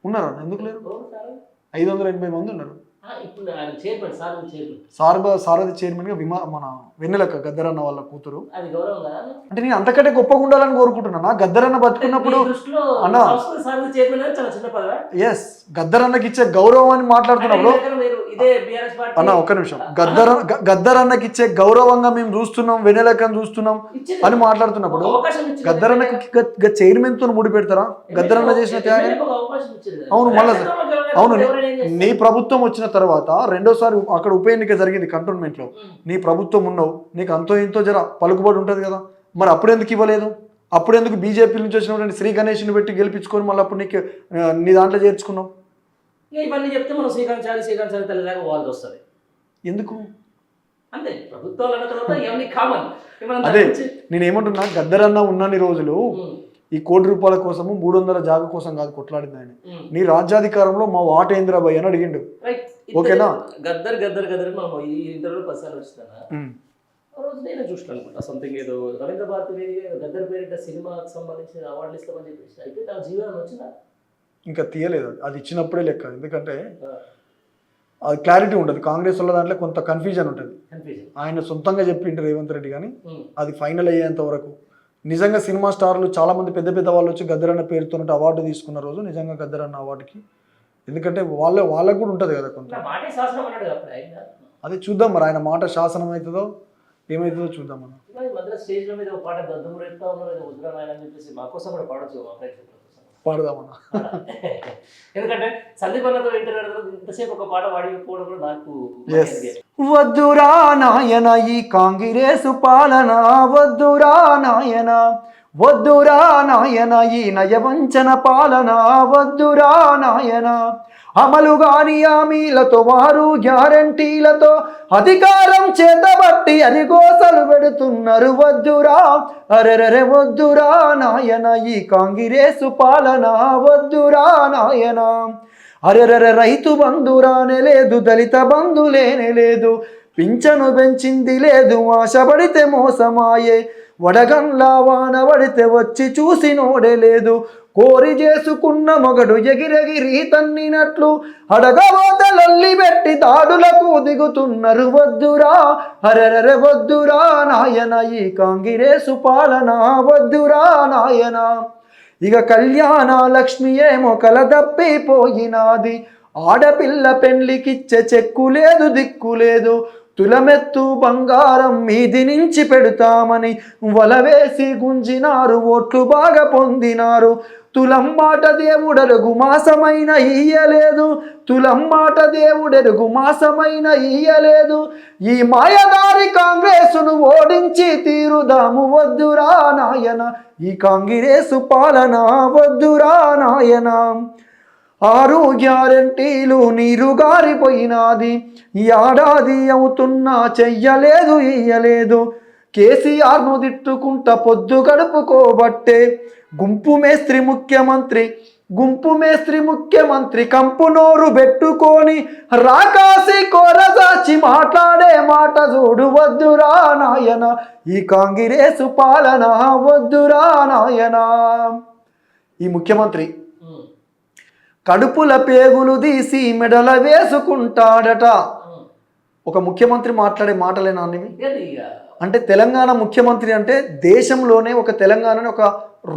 ఉన్నారా? ఎందుకు లేరు? 580 మంది ఉన్నారు. సారథి చైర్మన్ గా మన వెన్నెలక్క గద్దరన్న వాళ్ళ కూతురు. అంటే నేను అంతకంటే గొప్పగా ఉండాలని కోరుకుంటున్నా. గద్దరన్న బతుకున్నప్పుడు అన్న ఎస్ గద్దరన్నకి ఇచ్చే గౌరవాన్ని మాట్లాడుతున్నప్పుడు అన్న ఒక్క నిమిషం, గద్దరన్నకి ఇచ్చే గౌరవంగా మేము చూస్తున్నాం, వెన్నెలక్కని చూస్తున్నాం అని మాట్లాడుతున్నప్పుడు గద్దరన్నకి చైర్మన్ తో ముడి పెడతారా? గద్దరన్న చేసిన త్యాగం. అవును, మళ్ళా అవును, నీ ప్రభుత్వం వచ్చిన తర్వాత రెండోసారి అక్కడ ఉప ఎన్నిక జరిగింది కంటోన్మెంట్ లో. నీ ప్రభుత్వం ఉన్నావు, నీకు అంతో ఇంతో జర పలుకుబడి ఉంటుంది కదా, మరి అప్పుడెందుకు ఇవ్వలేదు? అప్పుడెందుకు బీజేపీ నుంచి వచ్చినటువంటి శ్రీ గణేష్ని పెట్టి గెలిపించుకొని మళ్ళీ అప్పుడు నీకు నీ దాంట్లో చేర్చుకున్నావు? ఇవన్నీ చెప్తే మనం శ్రీకాంత్ తల్లిదాకా పోవాల్సి వస్తుంది. ఎందుకు? అంతే, ప్రభుత్వాలు కామన్. అదే నేనేమంటున్నా, గద్దరన్న ఉన్నన్ని రోజులు ఈ ₹1 కోసము 300 జాగ కోసం కాదు కొట్లాడింది ఆయన. నీ రాజ్యాధికారంలో మా వాటేంద్ర భయ్ అని అడిగిండు. ఓకేనా? గద్దర్ మనం ఈ ఇంటర్వ్యూలో 10 సార్లు వచ్చినా రోజు నేను చూస్తాను అనుకుంటా సంథింగ్ ఏదో రవీంద్ర భారతి గద్దర్ పేరిట సినిమాకి సంబంధించిన అవార్డులు ఇస్తామని చెప్పేసి అయితే నా జీవనం వచ్చిందా? ఇంకా తీయలేదు, అది ఇచ్చినప్పుడే లెక్క. ఎందుకంటే అది క్లారిటీ ఉంటుంది. కాంగ్రెస్ వాళ్ళ దాంట్లో కొంత కన్ఫ్యూజన్ ఉంటుంది. ఆయన సొంతంగా చెప్పింటారు రేవంత్ రెడ్డి, కానీ అది ఫైనల్ అయ్యేంత వరకు నిజంగా సినిమా స్టార్లు చాలా మంది పెద్ద పెద్ద వాళ్ళు వచ్చి గద్దరన్న పేరుతో అవార్డు తీసుకున్న రోజు నిజంగా గద్దరన్న అవార్డుకి, ఎందుకంటే వాళ్ళకు కూడా ఉంటుంది కదా కొంత. అదే చూద్దాం మరి, ఆయన మాట శాసనం అవుతుందో ఏమవుతుందో చూద్దాం మనం. పాడదామన్నా, ఎందుకంటే సందీప్ అన్నతో ఇంతసేపు ఒక పాట పాడిపోవడం కూడా నాకు వద్దురా నాయన ఈ కాంగ్రెసు పాలన, వద్దురా నాయన, వద్దురా నాయన ఈ నయవంచన పాలన, వద్దురా నాయన. అమలుగాని హామీలతో వారు గ్యారంటీలతో అధికారం చేతబట్టి అరిగోసలు పెడుతున్నారు. వద్దురా అరెరరే వద్దురా నాయన ఈ కాంగ్రెసు పాలన, వద్దురా నాయన. అరెరరే రైతు బంధు రానే లేదు, దళిత బంధు లేనే లేదు, పింఛను పెంచింది లేదు, ఆశపడితే మోసమాయే, వడగండ్లా వాన పడితే వచ్చి చూసి నోడే లేదు, కోరి చేసుకున్న మొగడు ఎగిరెగిరి తన్నినట్లు అడగబోతే లొల్లి పెట్టి దాడులకు దిగుతున్నారు. వద్దురా హరరర వద్దురా నాయన ఈ కాంగ్రెసు పాలన, వద్దురా నాయన. ఇక కళ్యాణ లక్ష్మి ఏమో కల తప్పిపోయినాది, ఆడపిల్ల పెండ్లికిచ్చే చెక్కు లేదు దిక్కు లేదు, తులమెత్తు బంగారం మీది నుంచి పెడతామని వలవేసి గుంజినారు, ఓట్లు బాగా పొందినారు. తులంమాట దేవుడెరుగు మాసమైన ఇయ్యలేదు, తులంమాట దేవుడెరుగు మాసమైన ఇయ్యలేదు, ఈ మాయదారి కాంగ్రెసును ఓడించి తీరుదాము. వద్దురా నాయన ఈ కాంగ్రెసు పాలన, వద్దురా నాయన. 6 గ్యారెంటీలు నీరు గారిపోయినాది, ఏడాది అవుతున్నా చెయ్యలేదు ఇయ్యలేదు, కేసీఆర్ను తిట్టుకుంటా పొద్దు గడుపుకోబట్టే గుంపు మేస్త్రి ముఖ్యమంత్రి కంపు నోరు పెట్టుకొని రాకాసి కోరదాచి మాట్లాడే మాట చూడు. వద్దురా నాయన ఈ కాంగ్రెసు పాలన, వద్దురా నాయన. ఈ ముఖ్యమంత్రి కడుపుల పేగులు తీసి మెడల వేసుకుంటాడట. ఒక ముఖ్యమంత్రి మాట్లాడే మాటలేనా అన్ని? అంటే తెలంగాణ ముఖ్యమంత్రి అంటే దేశంలోనే ఒక తెలంగాణని ఒక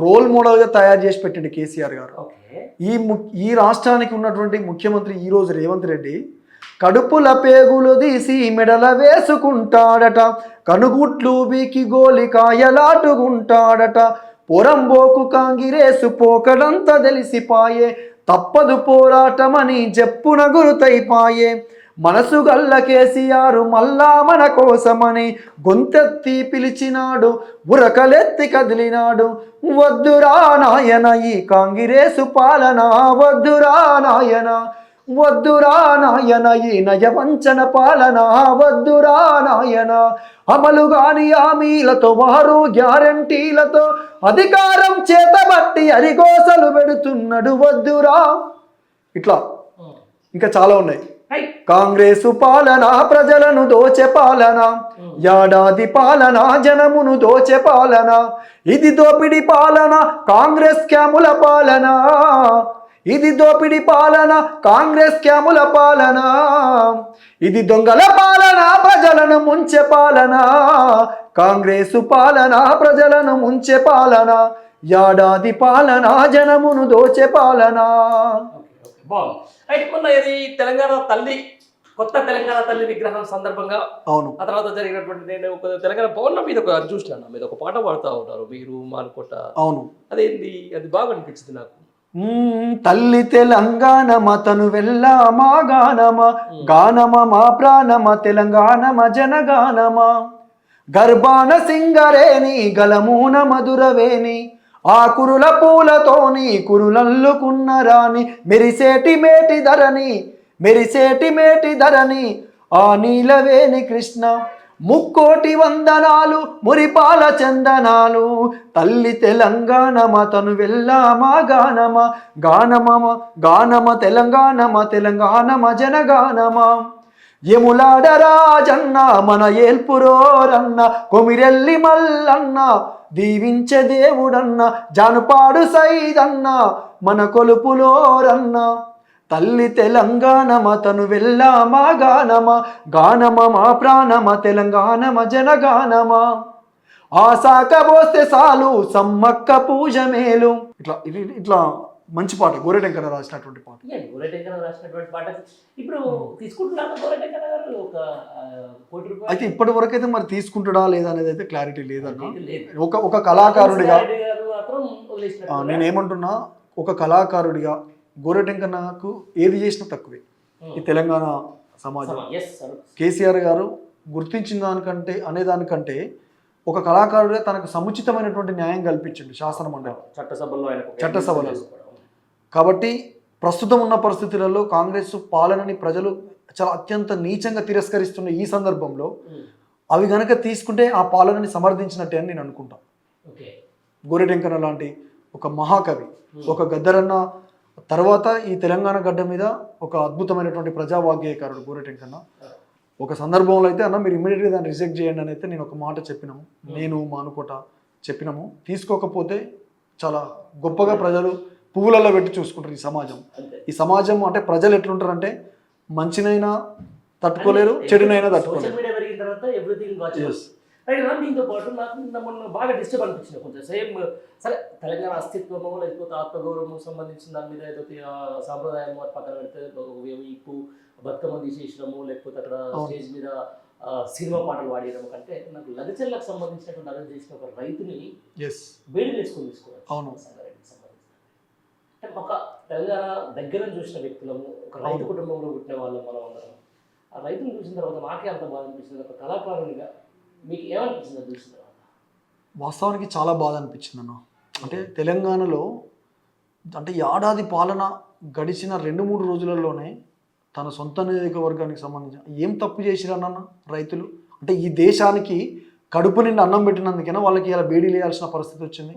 రోల్ మోడల్గా తయారు చేసి పెట్టిండు కేసీఆర్ గారు. ఈ రాష్ట్రానికి ఉన్నటువంటి ముఖ్యమంత్రి ఈరోజు రేవంత్ రెడ్డి కడుపుల పేగులు తీసి మెడల వేసుకుంటాడట, కనుగుట్లు బీకి గోలి కాయలాటుకుంటాడట, పొరంబోకు కాంగిరేసు పోకడంతా తెలిసిపాయే, తప్పదు పోరాటమని చెప్పున గురుతైపాయే, మనసు గల్ల కేసీఆర్ మళ్ళా మన కోసమని గొంతెత్తి పిలిచినాడు, ఉరకలెత్తి కదిలినాడు. వద్దురా నాయన ఈ కాంగ్రెసు పాలన, వద్దురా నాయన, వద్దురా నాయన ఈ నయవంచన పాలన, వద్దురా నాయన. అమలుగాని హామీలతో 6 గ్యారెంటీలతో అధికారం చేతబట్టి అరిగోసలు పెడుతున్నాడు. వద్దురా. ఇట్లా ఇంకా చాలా ఉన్నాయి. కాంగ్రెసు పాలన ప్రజలను దోచె పాలన, ఏడాది పాలన జనమును దోచె పాలన, ఇది దోపిడి పాలన కాంగ్రెస్ క్యాముల పాలన, ఇది దోపిడి పాలన కాంగ్రెస్ క్యాముల పాలన, ఇది దొంగల పాలన ప్రజలను ముంచె పాలన, కాంగ్రెసు పాలన ప్రజలను ముంచె పాలన, ఏడాది పాలన జనమును దోచె పాలన. అయితే మొన్న ఇది తెలంగాణ తల్లి, కొత్త తెలంగాణ తల్లి విగ్రహం సందర్భంగా అవును ఆ తర్వాత జరిగినటువంటి నేను ఒక తెలంగాణ భవన్లో మీద ఒక చూసినాను, మీద ఒక పాట పాడుతూ ఉంటారు మీరు మానుకోట. అవును అదేంది, అది బాగా అనిపించింది నాకు. తల్లి తెలంగాణమ తను వెళ్ళా మా గానమ, గానమ మా ప్రాణమ తెలంగాణమ జనగానమ, గర్భాన సింగరేని గలమూన మధురవేణి, ఆ కురుల పూలతోని కురులల్లుకున్న రాణి, మెరిసేటి మేటి ధరణి ఆ నీలవేణి కృష్ణ, ముక్కోటి వందనాలు మురిపాల చందనాలు, తల్లి తెలంగాణమ తను వెళ్ళా మా గానమ, గానమ తెలంగాణమ జనగానమ, యములాడ రాజన్న మన ఏల్పురోరన్న, కొమిరెల్లి మల్లన్న దీవించే దేవుడన్న, జానుపాడు సైదన్న మన కొలుపులోరన్న, తల్లి తెలంగాణమ తను వెళ్ళా మా గానమ మా ప్రాణమ తెలంగాణమ జనగానమ, ఆ శాఖ పోస్తే సాలు సమ్మక్క పూజ మేలు. ఇట్లా మంచి పాట గోరెటెంకన్న రాసినటువంటి పాట. గోరెటెంకన్న రాసినటువంటి పాట ఇప్పుడు తీసుకుంటున్నారు గోరెటెంకన్న గారు ఒక ₹1 కోటి. అయితే ఇప్పటి వరకు అయితే మరి తీసుకుంటాడా లేదా అనేది అయితే క్లారిటీ లేదన్న. ఒక కళాకారుడిగా నేనేమంటున్నా, ఒక కళాకారుడిగా గోరెటెంకన్నకు ఏది చేసినా తక్కువే ఈ తెలంగాణ సమాజం. కేసీఆర్ గారు గుర్తించిన దానికంటే ఒక కళాకారుడిగా తనకు సముచితమైనటువంటి న్యాయం కల్పించండి శాసన మండలి చట్టసభలో. కాబట్టి ప్రస్తుతం ఉన్న పరిస్థితులలో కాంగ్రెస్ పాలనని ప్రజలు చాలా అత్యంత నీచంగా తిరస్కరిస్తున్న ఈ సందర్భంలో అవి గనక తీసుకుంటే ఆ పాలనని సమర్థించినట్టే అని నేను అనుకుంటాను. గోరెటెంకన్న లాంటి ఒక మహాకవి, ఒక గద్దరన్న తర్వాత ఈ తెలంగాణ గడ్డ మీద ఒక అద్భుతమైనటువంటి ప్రజావాగ్గేయకారుడు గోరెటెంకన్న. ఒక సందర్భంలో అయితే అన్న మీరు ఇమీడియట్గా దాన్ని రిజెక్ట్ చేయండి అని అయితే నేను ఒక మాట చెప్పినాము, నేను మా అనుకోట చెప్పినాము. తీసుకోకపోతే చాలా గొప్పగా ప్రజలు పువ్వులలో పెట్టి చూసుకుంటారు ఈ సమాజం అంటే ప్రజలు ఎట్లుంటారంటే మంచినైనా తట్టుకోలేరు, చెడునైనా తట్టుకోలేరు. సోషల్ మీడియా పెరిగిన తర్వాత ఎవ్రీథింగ్ రైట్. దీంతో పాటు నాకు మొన్న బాగా డిస్టర్బ్ అనిపించింది కొంచెం సేమ్. సరే తెలంగాణ అస్తిత్వము లేకపోతే ఆత్మగౌరవం సంబంధించిన దాని మీద ఏదో సాంప్రదాయం పక్కన పెడితే ఇప్పుడు బతుకమ్మ తీసేసడము లేకపోతే అక్కడ స్టేజ్ మీద సినిమా పాటలు పాడేయడం కంటే నాకు లగచర్లకు సంబంధించినటువంటి అరెస్ట్ చేసిన ఒక రైతుని బేడీలు వేసుకొని తీసుకోవాలి సంగారెడ్డికి సంబంధించిన అంటే ఒక తెలంగాణ దగ్గర చూసిన వ్యక్తులము, ఒక రైతు కుటుంబంలో పుట్టిన వాళ్ళం మనం అందరం. ఆ రైతుని చూసిన తర్వాత నాకే అంత బాధ అనిపించింది. ఒక కళాకారునిగా మీకు ఏమనిపించింది అది చూసిన తర్వాత? వాస్తవానికి చాలా బాధ అనిపించింది అన్న. అంటే తెలంగాణలో అంటే ఏడాది పాలన గడిచిన 2-3 రోజులలోనే తన సొంత నియోజకవర్గానికి సంబంధించిన ఏం తప్పు చేసిరన్న రైతులు? అంటే ఈ దేశానికి కడుపు నిండి అన్నం పెట్టినందుకైనా వాళ్ళకి ఇలా బేడీలు వేయాల్సిన పరిస్థితి వచ్చింది.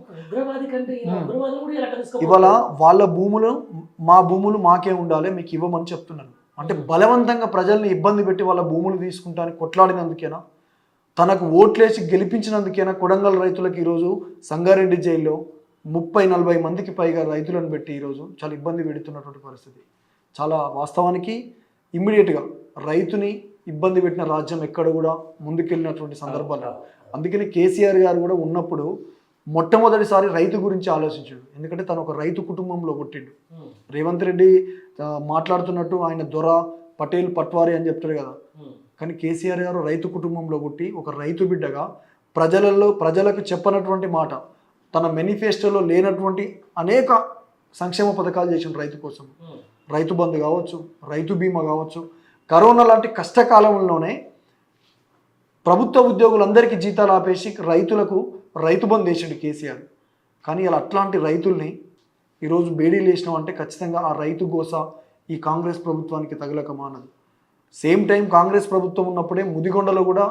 ఇవాళ వాళ్ళ భూములు మా భూములు మాకే ఉండాలి, మీకు ఇవ్వమని చెప్తున్నారు. అంటే బలవంతంగా ప్రజల్ని ఇబ్బంది పెట్టి వాళ్ళ భూములు తీసుకుంటానికి కొట్లాడినందుకేనా, తనకు ఓట్లేసి గెలిపించినందుకైనా కొడంగల్ రైతులకు ఈరోజు సంగారెడ్డి జైల్లో 30-40 మందికి పైగా రైతులను పెట్టి ఈరోజు చాలా ఇబ్బంది పెడుతున్నటువంటి పరిస్థితి. చాలా వాస్తవానికి ఇమ్మీడియట్గా రైతుని ఇబ్బంది పెట్టిన రాజ్యం ఎక్కడ కూడా ముందుకెళ్ళినటువంటి సందర్భాలు. అందుకని కేసీఆర్ గారు కూడా ఉన్నప్పుడు మొట్టమొదటిసారి రైతు గురించి ఆలోచించాడు. ఎందుకంటే తను ఒక రైతు కుటుంబంలో పుట్టిండు. రేవంత్ రెడ్డి మాట్లాడుతున్నట్టు ఆయన దొర పటేల్ పట్వారి అని చెప్తారు కదా, కానీ కేసీఆర్ గారు రైతు కుటుంబంలో పుట్టి ఒక రైతు బిడ్డగా ప్రజలకు చెప్పనటువంటి మాట, తన మేనిఫెస్టోలో లేనటువంటి అనేక సంక్షేమ పథకాలు చేసిన రైతు కోసం. రైతు బంధు కావచ్చు, రైతు బీమా కావచ్చు. కరోనా లాంటి కష్టకాలంలోనే ప్రభుత్వ ఉద్యోగులందరికీ జీతాలు ఆపేసి రైతులకు రైతు బంధు వేసిండు కేసీఆర్. కానీ అలా అట్లాంటి రైతుల్ని ఈరోజు బేడీలు వేసినాం అంటే ఖచ్చితంగా ఆ రైతు గోస ఈ కాంగ్రెస్ ప్రభుత్వానికి తగలక మానదు. సేమ్ టైం కాంగ్రెస్ ప్రభుత్వం ఉన్నప్పుడే ముదిగొండలో కూడా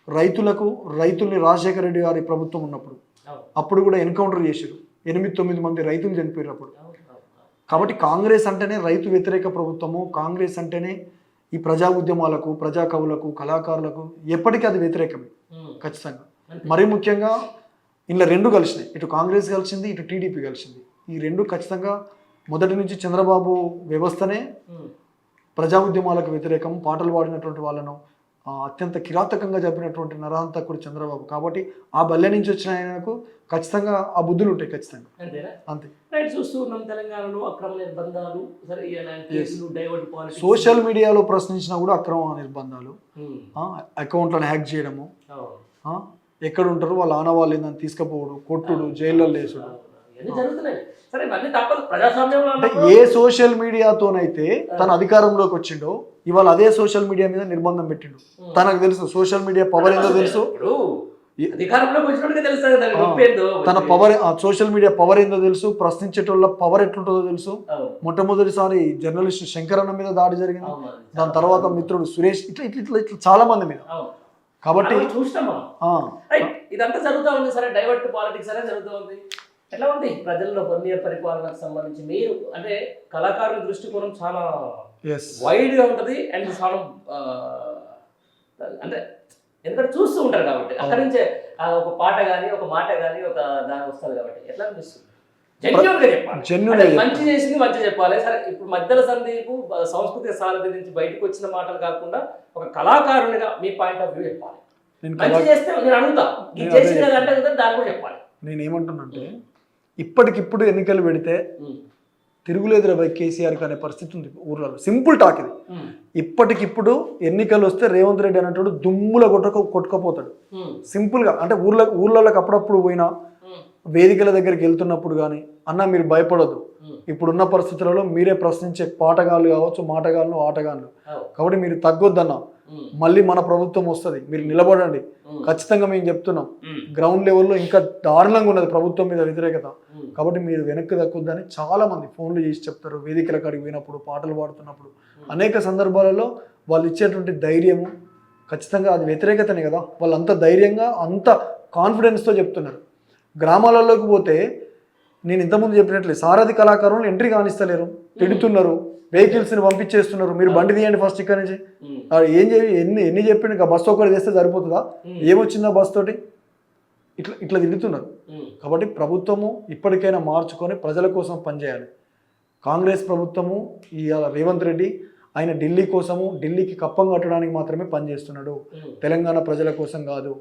రైతుల్ని రాజశేఖర రెడ్డి గారి ప్రభుత్వం ఉన్నప్పుడు అప్పుడు కూడా ఎన్కౌంటర్ చేశారు. 8-9 మంది రైతులు చనిపోయారు అప్పుడు. కాబట్టి కాంగ్రెస్ అంటేనే రైతు వ్యతిరేక ప్రభుత్వము, కాంగ్రెస్ అంటేనే ఈ ప్రజా ఉద్యమాలకు, ప్రజా కవులకు, కళాకారులకు ఎప్పటికీ అది వ్యతిరేకమే ఖచ్చితంగా. మరీ ముఖ్యంగా ఇలా 2 కలిసినాయి, ఇటు కాంగ్రెస్ కలిసింది, ఇటు టీడీపీ కలిసింది. ఈ 2 ఖచ్చితంగా మొదటి నుంచి చంద్రబాబు వ్యవస్థనే ప్రజా ఉద్యమాలకు వ్యతిరేకం, పాటలు పాడినటువంటి వాళ్ళను అత్యంత కిరాతకంగా చెప్పినటువంటి నరహంతకుడు చంద్రబాబు. కాబట్టి ఆ బల్లె నుంచి వచ్చిన ఆయనకు ఖచ్చితంగా ఆ బుద్ధులు ఉంటాయి ఖచ్చితంగా. అంతే. చూస్తూ ఉన్నాం తెలంగాణలో అక్రమ నిర్బంధాలు, సోషల్ మీడియాలో ప్రశ్నించినా కూడా అక్రమ నిర్బంధాలు, అకౌంట్లను హ్యాక్ చేయడము, ఎక్కడ ఉంటారు వాళ్ళ ఆనవాళ్ళు ఏందని తీసుకుపోవడం, కొట్టుడు, జైల్లో వేసుడు. ఏ సోషల్ మీడియాతోనైతే తన అధికారంలోకి వచ్చిండో ఇవాళ అదే సోషల్ మీడియా మీద నిర్బంధం పెట్టిండు. తనకు తెలుసు సోషల్ మీడియా పవర్ ఏందో తెలుసు, తన పవర్ సోషల్ మీడియా పవర్ ఏందో తెలుసు, ప్రశ్నించేటోళ్ళ పవర్ ఎట్లుంటుందో తెలుసు. మొట్టమొదటిసారి జర్నలిస్ట్ శంకర్ అన్న మీద దాడి జరిగింది, దాని తర్వాత మిత్రుడు సురేష్, ఇట్లా ఇట్లా ఇట్లా చాలా మంది మీద. కాబట్టి ఇదంతా జరుగుతూ ఉంది. సరే, డైవర్ట్ పాలిటిక్స్ అనేది జరుగుతూ ఉంది. ఎట్లా ఉంది ప్రజల్లో 1 ఇయర్ పరిపాలనకు సంబంధించి? మీరు అంటే కళాకారుల దృష్టికోణం చాలా వైడ్ గా ఉంటది అండ్ చాలా అంటే ఎందుకంటే చూస్తూ ఉంటారు కాబట్టి అక్కడి నుంచే ఒక పాట కానీ ఒక మాట కానీ ఒక దాని వస్తుంది కాబట్టి ఎట్లా అనిపిస్తుంది? జెన్యూన్ గా చెప్పాలి, మంచి చేసింది మంచి చెప్పాలి. సరే, ఇప్పుడు మధ్యల సందీపు సంస్కృతి సారథి నుంచి బయటకు వచ్చిన మాటలు కాకుండా ఒక కళాకారునిగా మీ పాయింట్ ఆఫ్ వ్యూ చెప్పాలి. మంచి చేస్తే నేను అడుగుతా, ఇది చేసింది అంటే దాని కూడా చెప్పాలి. నేనేమంటున్నానంటే ఇప్పటికిప్పుడు ఎన్నికలు పెడితే తిరుగులేదురా బై కేసీఆర్ అనే పరిస్థితి ఉంది ఊర్లలో. సింపుల్ టాక్ ఇది. ఇప్పటికిప్పుడు ఎన్నికలు వస్తే రేవంత్ రెడ్డి అనేటోడు దుమ్ముల కొట్టుకపోతాడు సింపుల్గా. అంటే ఊర్లలోకి అప్పుడప్పుడు పోయినా వేదికల దగ్గరికి వెళ్తున్నప్పుడు కానీ అన్న మీరు భయపడద్దు, ఇప్పుడున్న పరిస్థితులలో మీరే ప్రశ్నించే పాటగాళ్ళు కావచ్చు, మాటగాళ్ళు, ఆటగాళ్ళు, కాబట్టి మీరు తగ్గొద్దన్న, మళ్ళీ మన ప్రభుత్వం వస్తుంది, మీరు నిలబడండి. ఖచ్చితంగా మేము చెప్తున్నాం, గ్రౌండ్ లెవెల్లో ఇంకా దారుణంగా ఉన్నది ప్రభుత్వం మీద వ్యతిరేకత, కాబట్టి మీరు వెనక్కి తగ్గొద్దని చాలా మంది ఫోన్లు చేసి చెప్తారు. వేదికల కాడికి పోయినప్పుడు, పాటలు పాడుతున్నప్పుడు అనేక సందర్భాలలో వాళ్ళు ఇచ్చేటువంటి ధైర్యము ఖచ్చితంగా అది వ్యతిరేకతనే కదా. వాళ్ళు అంత ధైర్యంగా అంత కాన్ఫిడెన్స్తో చెప్తున్నారు. గ్రామాలలోకి పోతే నేను ఇంతకుముందు చెప్పినట్లే సారథి కళాకారులను ఎంట్రీ కానిస్తలేరు, తిడుతున్నారు, వెహికల్స్ని పంపించేస్తున్నారు. మీరు బండి తీయండి ఫస్ట్ ఇక్కడ నుంచి. ఏం చేయి ఎన్ని చెప్పిండు, ఇంకా బస్సు ఒకటి చేస్తే సరిపోతుందా? ఏమొచ్చిందా బస్ తోటి? ఇట్లా తిరుగుతున్నారు. కాబట్టి ప్రభుత్వము ఇప్పటికైనా మార్చుకొని ప్రజల కోసం పనిచేయాలి. కాంగ్రెస్ ప్రభుత్వము ఈ రేవంత్ రెడ్డి ఆయన ఢిల్లీ కోసము, ఢిల్లీకి కప్పం కట్టడానికి మాత్రమే పనిచేస్తున్నాడు, తెలంగాణ ప్రజల కోసం కాదు.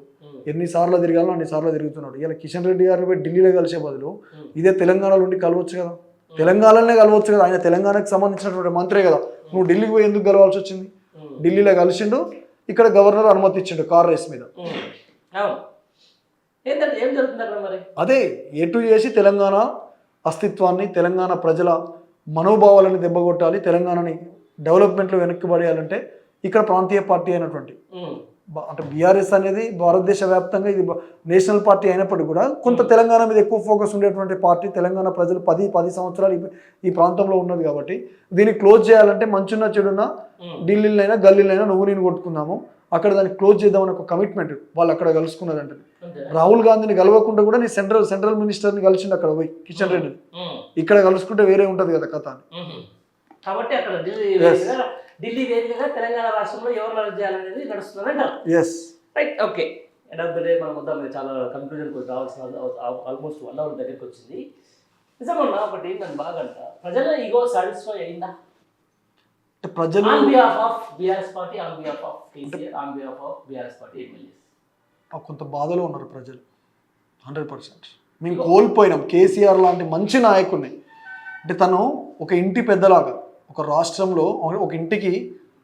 ఎన్నిసార్లు తిరగాలో అన్నిసార్లు తిరుగుతున్నాడు. ఇలా కిషన్ రెడ్డి గారు పోయి ఢిల్లీలో కలిసే బదులు ఇదే తెలంగాణలో ఉండి కలవచ్చు కదా, తెలంగాణలోనే కలవచ్చు కదా. ఆయన తెలంగాణకు సంబంధించినటువంటి మంత్రే కదా. నువ్వు ఢిల్లీకి పోయి ఎందుకు కలవాల్సి వచ్చింది? ఢిల్లీలో కలిసిండు, ఇక్కడ గవర్నర్ అనుమతి ఇచ్చిండు కార్ రేస్ మీద. అదే ఎటు చేసి తెలంగాణ అస్తిత్వాన్ని, తెలంగాణ ప్రజల మనోభావాలని దెబ్బకొట్టాలి, తెలంగాణని డెవలప్మెంట్లో వెనక్కి పడేయాలంటే ఇక్కడ ప్రాంతీయ పార్టీ అయినటువంటి అంటే బీఆర్ఎస్ అనేది భారతదేశ వ్యాప్తంగా ఇది నేషనల్ పార్టీ అయినప్పటికీ కూడా కొంత తెలంగాణ మీద ఎక్కువ ఫోకస్ ఉండేటువంటి పార్టీ. తెలంగాణ ప్రజలు 10 సంవత్సరాలు ఈ ప్రాంతంలో ఉన్నది కాబట్టి దీన్ని క్లోజ్ చేయాలంటే మంచున్న చెడున్న ఢిల్లీలైనా గల్లీలైనా నువ్వు నేను కొట్టుకుందాము, అక్కడ దాన్ని క్లోజ్ చేద్దామని ఒక కమిట్మెంట్ వాళ్ళు అక్కడ కలుసుకున్నదంటే. రాహుల్ గాంధీని కలవకుండా కూడా నీ సెంట్రల్ మినిస్టర్ని కలిసిండు అక్కడ పోయి కిషన్ రెడ్డిని. ఇక్కడ కలుసుకుంటే వేరే ఉంటది కదా కథ. కాబట్టి అక్కడ ఢిల్లీ వేదికగా తెలంగాణ రాష్ట్రంలో ఎవరు అరెస్ట్ చేయాలనేది నడుస్తుందంట. Yes right, okay. End of the day మనం మొత్తం చాలా కన్క్లూజన్కి రావాల్సిన ఆల్మోస్ట్ 1 అవర్ దగ్గరికి వచ్చింది. నిజమన్నా ఒకటి నన్ను బాగంట, ప్రజల ఈగో సాటిస్ఫై అయిందా? ప్రజలు on behalf of BRS party, on behalf of KCR, on behalf of BRS party MLAs కొంత బాధలో ఉన్నారు ప్రజలు. 100% మేము కోల్పోయినాం కేసీఆర్ లాంటి మంచి నాయకుడిని. అంటే తను ఒక ఇంటి పెద్దలాగా, ఒక రాష్ట్రంలో ఒక ఇంటికి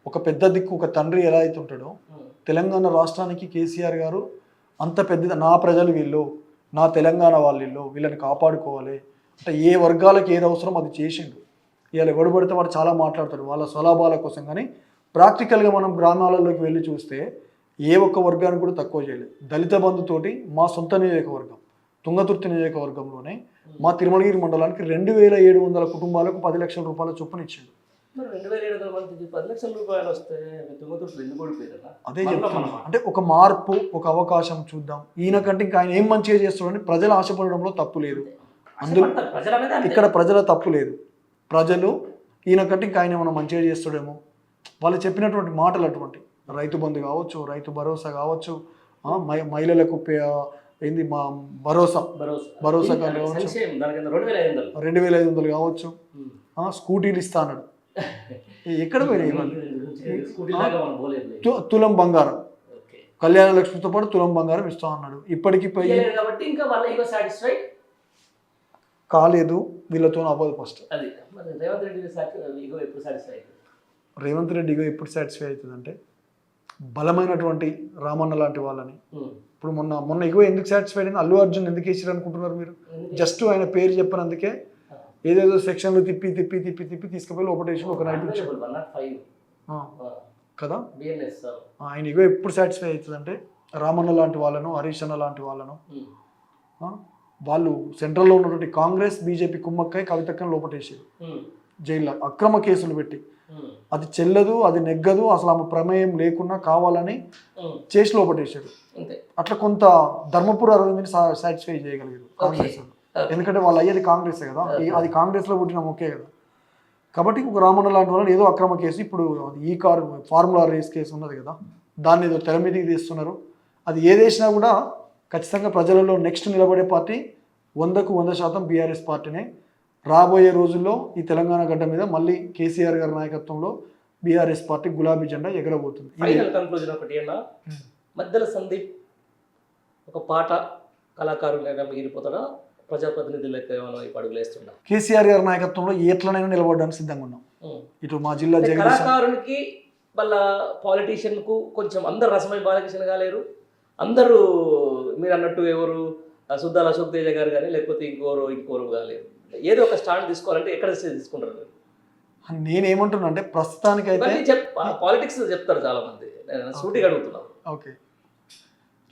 ఒక పెద్ద దిక్కు, ఒక తండ్రి ఎలా అయితే ఉంటాడో తెలంగాణ రాష్ట్రానికి కేసీఆర్ గారు అంత పెద్ద. నా ప్రజలు వీళ్ళు, నా తెలంగాణ వాళ్ళు, వీళ్ళని కాపాడుకోవాలి అంటే ఏ వర్గాలకు ఏది అవసరం అది చేసిండు. ఇవాళ ఎవడు పడితే వాడు చాలా మాట్లాడతాడు వాళ్ళ స్వలాభాల కోసం. కానీ ప్రాక్టికల్గా మనం గ్రామాలలోకి వెళ్ళి చూస్తే ఏ ఒక్క వర్గానికి కూడా తక్కువ చేయలేదు. దళిత బంధుతోటి మా సొంత నియోజకవర్గం తుంగతుర్తి నియోజకవర్గంలోనే మా తిరుమలగిరి మండలానికి 2700 కుటుంబాలకు 10 లక్షల రూపాయల చొప్పున ఇచ్చిండు. అదే చెప్తున్నా, అంటే ఒక మార్పు, ఒక అవకాశం చూద్దాం. ఈయన కంటే ఇంకా ఆయన ఏం మంచిగా చేస్తాడని ప్రజలు ఆశపడడంలో తప్పు లేదు. అందులో ఇక్కడ ప్రజల తప్పు లేదు. ప్రజలు ఈయన కంటే ఇంకా ఆయన ఏమైనా మంచిగా చేస్తాడేమో, వాళ్ళు చెప్పినటువంటి మాటలు అటువంటి రైతు బంధు కావచ్చు, రైతు భరోసా కావచ్చు, మహిళలకు ఏంది మా భరోసా కావచ్చు, 2500 కావచ్చు, స్కూటీలు ఇస్తా అన్నాడు. ఎక్కడ పోయినాయి? తులం బంగారం, కళ్యాణ లక్ష్మితో పాటు తులం బంగారం ఇస్తా అన్నాడు. ఇప్పటికి కాలేదు, వీళ్ళతో అవ్వదు. ఫస్ట్ రేవంత్ రెడ్డి ఇగో ఎప్పుడు సాటిస్ఫై అవుతుంది అంటే బలమైనటువంటి రామన్న లాంటి వాళ్ళని. ఇప్పుడు మొన్న ఇగో ఎందుకు సాటిస్ఫైడ్ అయింది? అల్లు అర్జున్ ఎందుకు వేసారు అనుకుంటున్నారు మీరు? జస్ట్ ఆయన పేరు చెప్పినందుకే ఏదేదో సెక్షన్లు తిప్పి తీసుకుపోయి లోపటేషన్ ఒక నైట్ కదా. ఆయన ఇగో ఎప్పుడు సాటిస్ఫై అవుతుంది అంటే రామన్న లాంటి వాళ్ళను, హరీష్ అన్న లాంటి వాళ్ళను, వాళ్ళు సెంట్రల్లో ఉన్నటువంటి కాంగ్రెస్ బీజేపీ కుమ్మక్కై కవితక్కని లోపటేసారు జైల్లో అక్రమ కేసులు పెట్టి. అది చెల్లదు, అది నెగ్గదు, అసలు ఆమె ప్రమేయం లేకుండా కావాలని చేసి లోపటేశారు. అట్లా కొంత ధర్మపుర అరవింద్ని సాటిస్ఫై చేయగలిగారు కాంగ్రెస్. ఎందుకంటే వాళ్ళు అయ్యేది కాంగ్రెస్ కదా, అది కాంగ్రెస్లో పుట్టిన మొక్కే కదా. కాబట్టి ఒక రామన్న లాంటి వాళ్ళని ఏదో అక్రమ కేసు, ఇప్పుడు ఈ కారు ఫార్ములా రేస్ కేసు ఉన్నది కదా, దాన్ని ఏదో తెర మీదకి తీస్తున్నారు. అది ఏదేసినా కూడా ఖచ్చితంగా ప్రజలలో నెక్స్ట్ నిలబడే పార్టీ 100% బీఆర్ఎస్ పార్టీనే. రాబోయే రోజుల్లో ఈ తెలంగాణ గడ్డ మీద మళ్ళీ కేసీఆర్ గారి నాయకత్వంలో బీఆర్ఎస్ పార్టీ గులాబీ జెండా ఎగరబోతుంది. మధ్యలో సందీప్ ఒక పాట కళాకారులుగా మిగిలిపోతాడా, ప్రజాప్రతినిధులకు ఏమైనా అడుగులు వేస్తున్నా? కేసీఆర్ గారి నాయకత్వంలో ఎట్లనైనా నిలబడడానికి సిద్ధంగా ఉన్నాం. ఇటు మా జిల్లా కళాకారునికి వాళ్ళ పాలిటీషియన్కు కొంచెం అందరు రసమై బాలకృష్ణ కాలేరు, అందరూ మీరు అన్నట్టు ఎవరు సుద్దాల అశోక్ తేజ గారు కానీ లేకపోతే ఇంకోరు కాలేరు. ఏదో ఒక స్టాండ్ తీసుకోవాలంటే ఎక్కడ తీసుకుంటారు? నేనేమంటున్నా అంటే ప్రస్తుతానికి అయితే పాలిటిక్స్ చెప్తారు చాలా మంది, సూటిగా అడుగుతున్నాను. ఓకే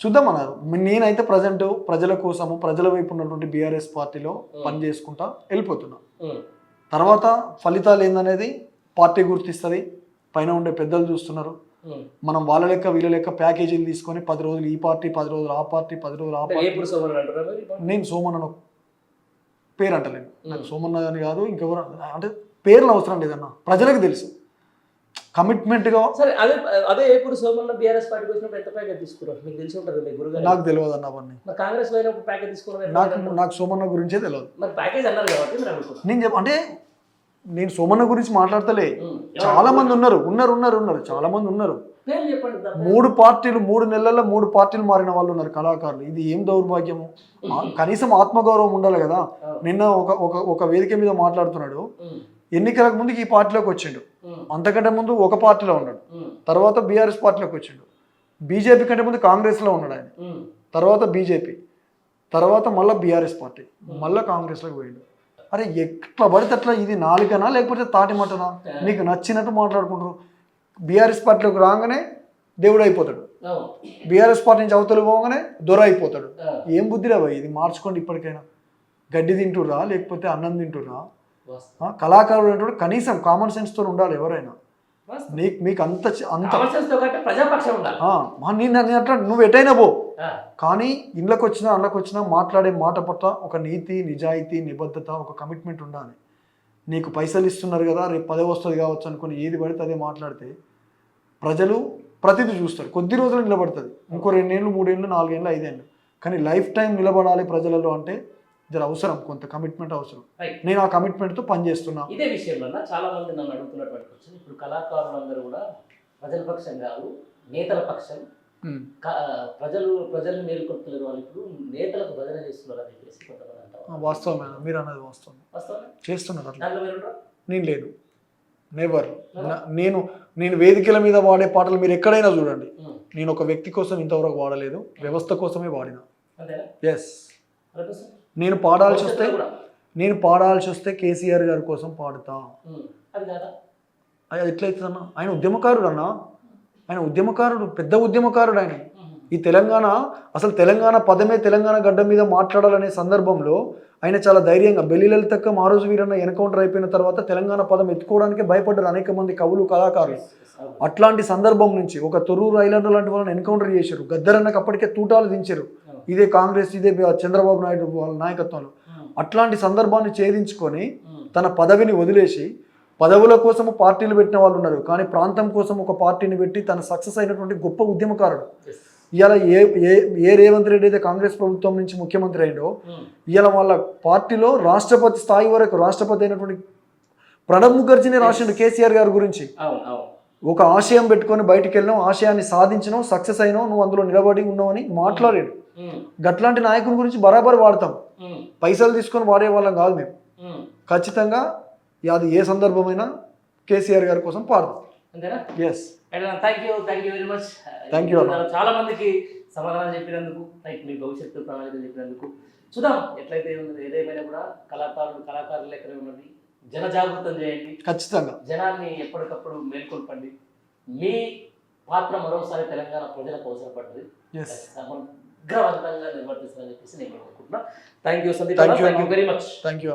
చూద్దాం అన్నారు. నేనైతే ప్రజెంట్ ప్రజల కోసము, ప్రజల వైపు ఉన్నటువంటి బీఆర్ఎస్ పార్టీలో పని చేసుకుంటా వెళ్ళిపోతున్నా. తర్వాత ఫలితాలు ఏందనేది పార్టీ గుర్తిస్తుంది, పైన ఉండే పెద్దలు చూస్తున్నారు. మనం వాళ్ళ లెక్క వీళ్ళ లెక్క ప్యాకేజీలు తీసుకొని 10 రోజులు ఈ పార్టీ, 10 రోజులు ఆ పార్టీ, 10 రోజులు ఆ పార్టీ. నేను సోమన్ పేరు అంటలేను, నాకు సోమన్న అని కాదు ఇంకెవరు, అంటే పేర్లు అవసరం లేదన్న, ప్రజలకు తెలుసు కమిట్మెంట్గా. సరే అదే అదే ఇప్పుడు సోమన్న బీఆర్ఎస్ పార్టీకి వచ్చినప్పుడు ఎంత ప్యాకేజ్ తీసుకున్నారు మీకు తెలిసి ఉంటుంది మీ గురుగారు. నాకు తెలియదు అన్న అవన్నీ. మరి కాంగ్రెస్ పోయినప్పుడు ప్యాకేజ్ తీసుకున్నారు. నాకు సోమన్న గురించే తెలియదు. మరి ప్యాకేజ్ అన్నారు కాబట్టి నేను అంటే నేను సోమన్న గురించి మాట్లాడతలే, చాలా మంది ఉన్నారు చాలా మంది ఉన్నారు. 3 పార్టీలు 3 నెలల్లో 3 పార్టీలు మారిన వాళ్ళు ఉన్నారు కళాకారులు. ఇది ఏం దౌర్భాగ్యము, కనీసం ఆత్మగౌరవం ఉండాలి కదా. నిన్న ఒక వేదిక మీద మాట్లాడుతున్నాడు, ఎన్నికలకు ముందుకు ఈ పార్టీలోకి వచ్చిండు, అంతకంటే ముందు ఒక పార్టీలో ఉన్నాడు, తర్వాత బీఆర్ఎస్ పార్టీలోకి వచ్చిండు, బీజేపీ కంటే ముందు కాంగ్రెస్లో ఉన్నాడు ఆయన, తర్వాత బీజేపీ, తర్వాత మళ్ళీ బీఆర్ఎస్ పార్టీ, మళ్ళీ కాంగ్రెస్లోకి పోయిండు. అరే ఎట్లా పడితే అట్లా, ఇది నాలుగనా లేకపోతే తాటి మటనా? నీకు నచ్చినట్టు మాట్లాడుకుంటారు. బీఆర్ఎస్ పార్టీలోకి రాగానే దేవుడు అయిపోతాడు, బీఆర్ఎస్ పార్టీ నుంచి అవతలు పోగానే దొర అయిపోతాడు. ఏం బుద్ధిరా భయ్, ఇది మార్చుకోండి ఇప్పటికైనా. గడ్డి తింటుర్రా లేకపోతే అన్నం తింటుర్రా? కళాకారుడు అంటే కనీసం కామన్ సెన్స్తో ఉండాలి ఎవరైనా. మీకు అంత అట్లా నువ్వు ఎటైనా పో, కానీ ఇళ్ళకి వచ్చినా అళ్ళకి వచ్చినా మాట్లాడే మాట పట్ల ఒక నీతి, నిజాయితీ, నిబద్ధత, ఒక కమిట్మెంట్ ఉండాలి. నీకు పైసలు ఇస్తున్నారు కదా, రేపు 10 వస్తుంది కావచ్చు అనుకుని ఏది పడితే అదే మాట్లాడితే ప్రజలు ప్రతిదీ చూస్తారు. కొద్ది రోజులు నిలబడుతుంది, ఇంకో 2 ఏళ్ళు 3 ఏళ్ళు 4 ఏళ్ళు 5 ఏళ్ళు, కానీ లైఫ్ టైం నిలబడాలి ప్రజలలో అంటే జర అవసరం, కొంత కమిట్మెంట్ అవసరం. నేను ఆ కమిట్మెంట్తో పనిచేస్తున్నా. ఇదే విషయంలో చాలా మంది నన్ను అడుగుతున్నటువంటి క్వశ్చన్, ఇప్పుడు కళాకారులందరూ కూడా ప్రజల పక్షం కాదు, నేతల పక్షం. ప్రజల్ని మేలుకొల్పుతున్నారు వాళ్ళు, ఇప్పుడు నేతలకు భజన చేస్తున్నారు అని చెప్పేసి కొంతమంది అంటారు. వాస్తవమే, మీరు అన్నది వాస్తవం, చేస్తున్నారు. నేను లేదు, నెవర్. నేను వేదికల మీద వాడే పాటలు మీరు ఎక్కడైనా చూడండి, నేను ఒక వ్యక్తి కోసం ఇంతవరకు వాడలేదు, వ్యవస్థ కోసమే వాడినా. ఎస్, నేను పాడాల్సి వస్తే కేసీఆర్ గారి కోసం పాడుతా. అది ఎట్లయితుందన్న, ఆయన ఉద్యమకారుడు అన్న, ఆయన ఉద్యమకారుడు, పెద్ద ఉద్యమకారుడు ఆయన. ఈ అసలు తెలంగాణ పదమే తెలంగాణ గడ్డ మీద మాట్లాడాలనే సందర్భంలో ఆయన చాలా ధైర్యంగా, బెల్లి లలితక్క ఆ రోజు వీరన్న ఎన్కౌంటర్ అయిపోయిన తర్వాత తెలంగాణ పదం ఎత్తుకోవడానికి భయపడ్డారు అనేక మంది కవులు, కళాకారులు. అట్లాంటి సందర్భం నుంచి ఒక తొర్రూరు ఐలాండ్ లాంటి వాళ్ళని ఎన్కౌంటర్ చేశారు, గద్దరన్నకు అప్పటికే తూటాలు దించారు, ఇదే కాంగ్రెస్, ఇదే చంద్రబాబు నాయుడు వాళ్ళ నాయకత్వంలో. అట్లాంటి సందర్భాన్ని ఛేదించుకొని తన పదవిని వదిలేసి, పదవుల కోసము పార్టీలు పెట్టిన వాళ్ళు ఉన్నారు, కానీ ప్రాంతం కోసం ఒక పార్టీని పెట్టి తన సక్సెస్ అయినటువంటి గొప్ప ఉద్యమకారుడు. ఇవాళ ఏ రేవంత్ రెడ్డి అయితే కాంగ్రెస్ ప్రభుత్వం నుంచి ముఖ్యమంత్రి అయిందో, ఇవాళ వాళ్ళ పార్టీలో రాష్ట్రపతి స్థాయి వరకు రాష్ట్రపతి అయినటువంటి ప్రణబ్ ముఖర్జీని రాసిండు కేసీఆర్ గారి గురించి. ఒక ఆశయం పెట్టుకొని బయటికి వెళ్ళినావు, ఆశయాన్ని సాధించినావు, సక్సెస్ అయినావు, నువ్వు అందులో నిలబడి ఉన్నావు అని మాట్లాడాడు. గట్లాంటి నాయకుల గురించి బరాబర్ వాడతాం, పైసలు తీసుకొని వాడే వాళ్ళం కాదు మేము. ఖచ్చితంగా అది ఏ సందర్భమైనా కేసీఆర్ గారి కోసం పాడతాం. ఎస్, చాలా మందికి సమాధానం చెప్పినందుకు, మీ భవిష్యత్తు ప్రణాళికలు చెప్పినందుకు. చూద్దాం ఎట్లయితే ఏదేమైనా కూడా కళాకారులు ఎక్కడ ఉన్నది, జనజాగృతం చేయండి, ఖచ్చితంగా జనాన్ని ఎప్పటికప్పుడు మేల్కొల్పండి. మీ పాత్ర మరోసారి తెలంగాణ ప్రజలకు అవసరపడ్డది, సమగ్రవంతంగా నిర్వర్తిస్తారని చెప్పేసి నేను అనుకుంటున్నా. Thank you Sandeep, thank you very much. Thank you.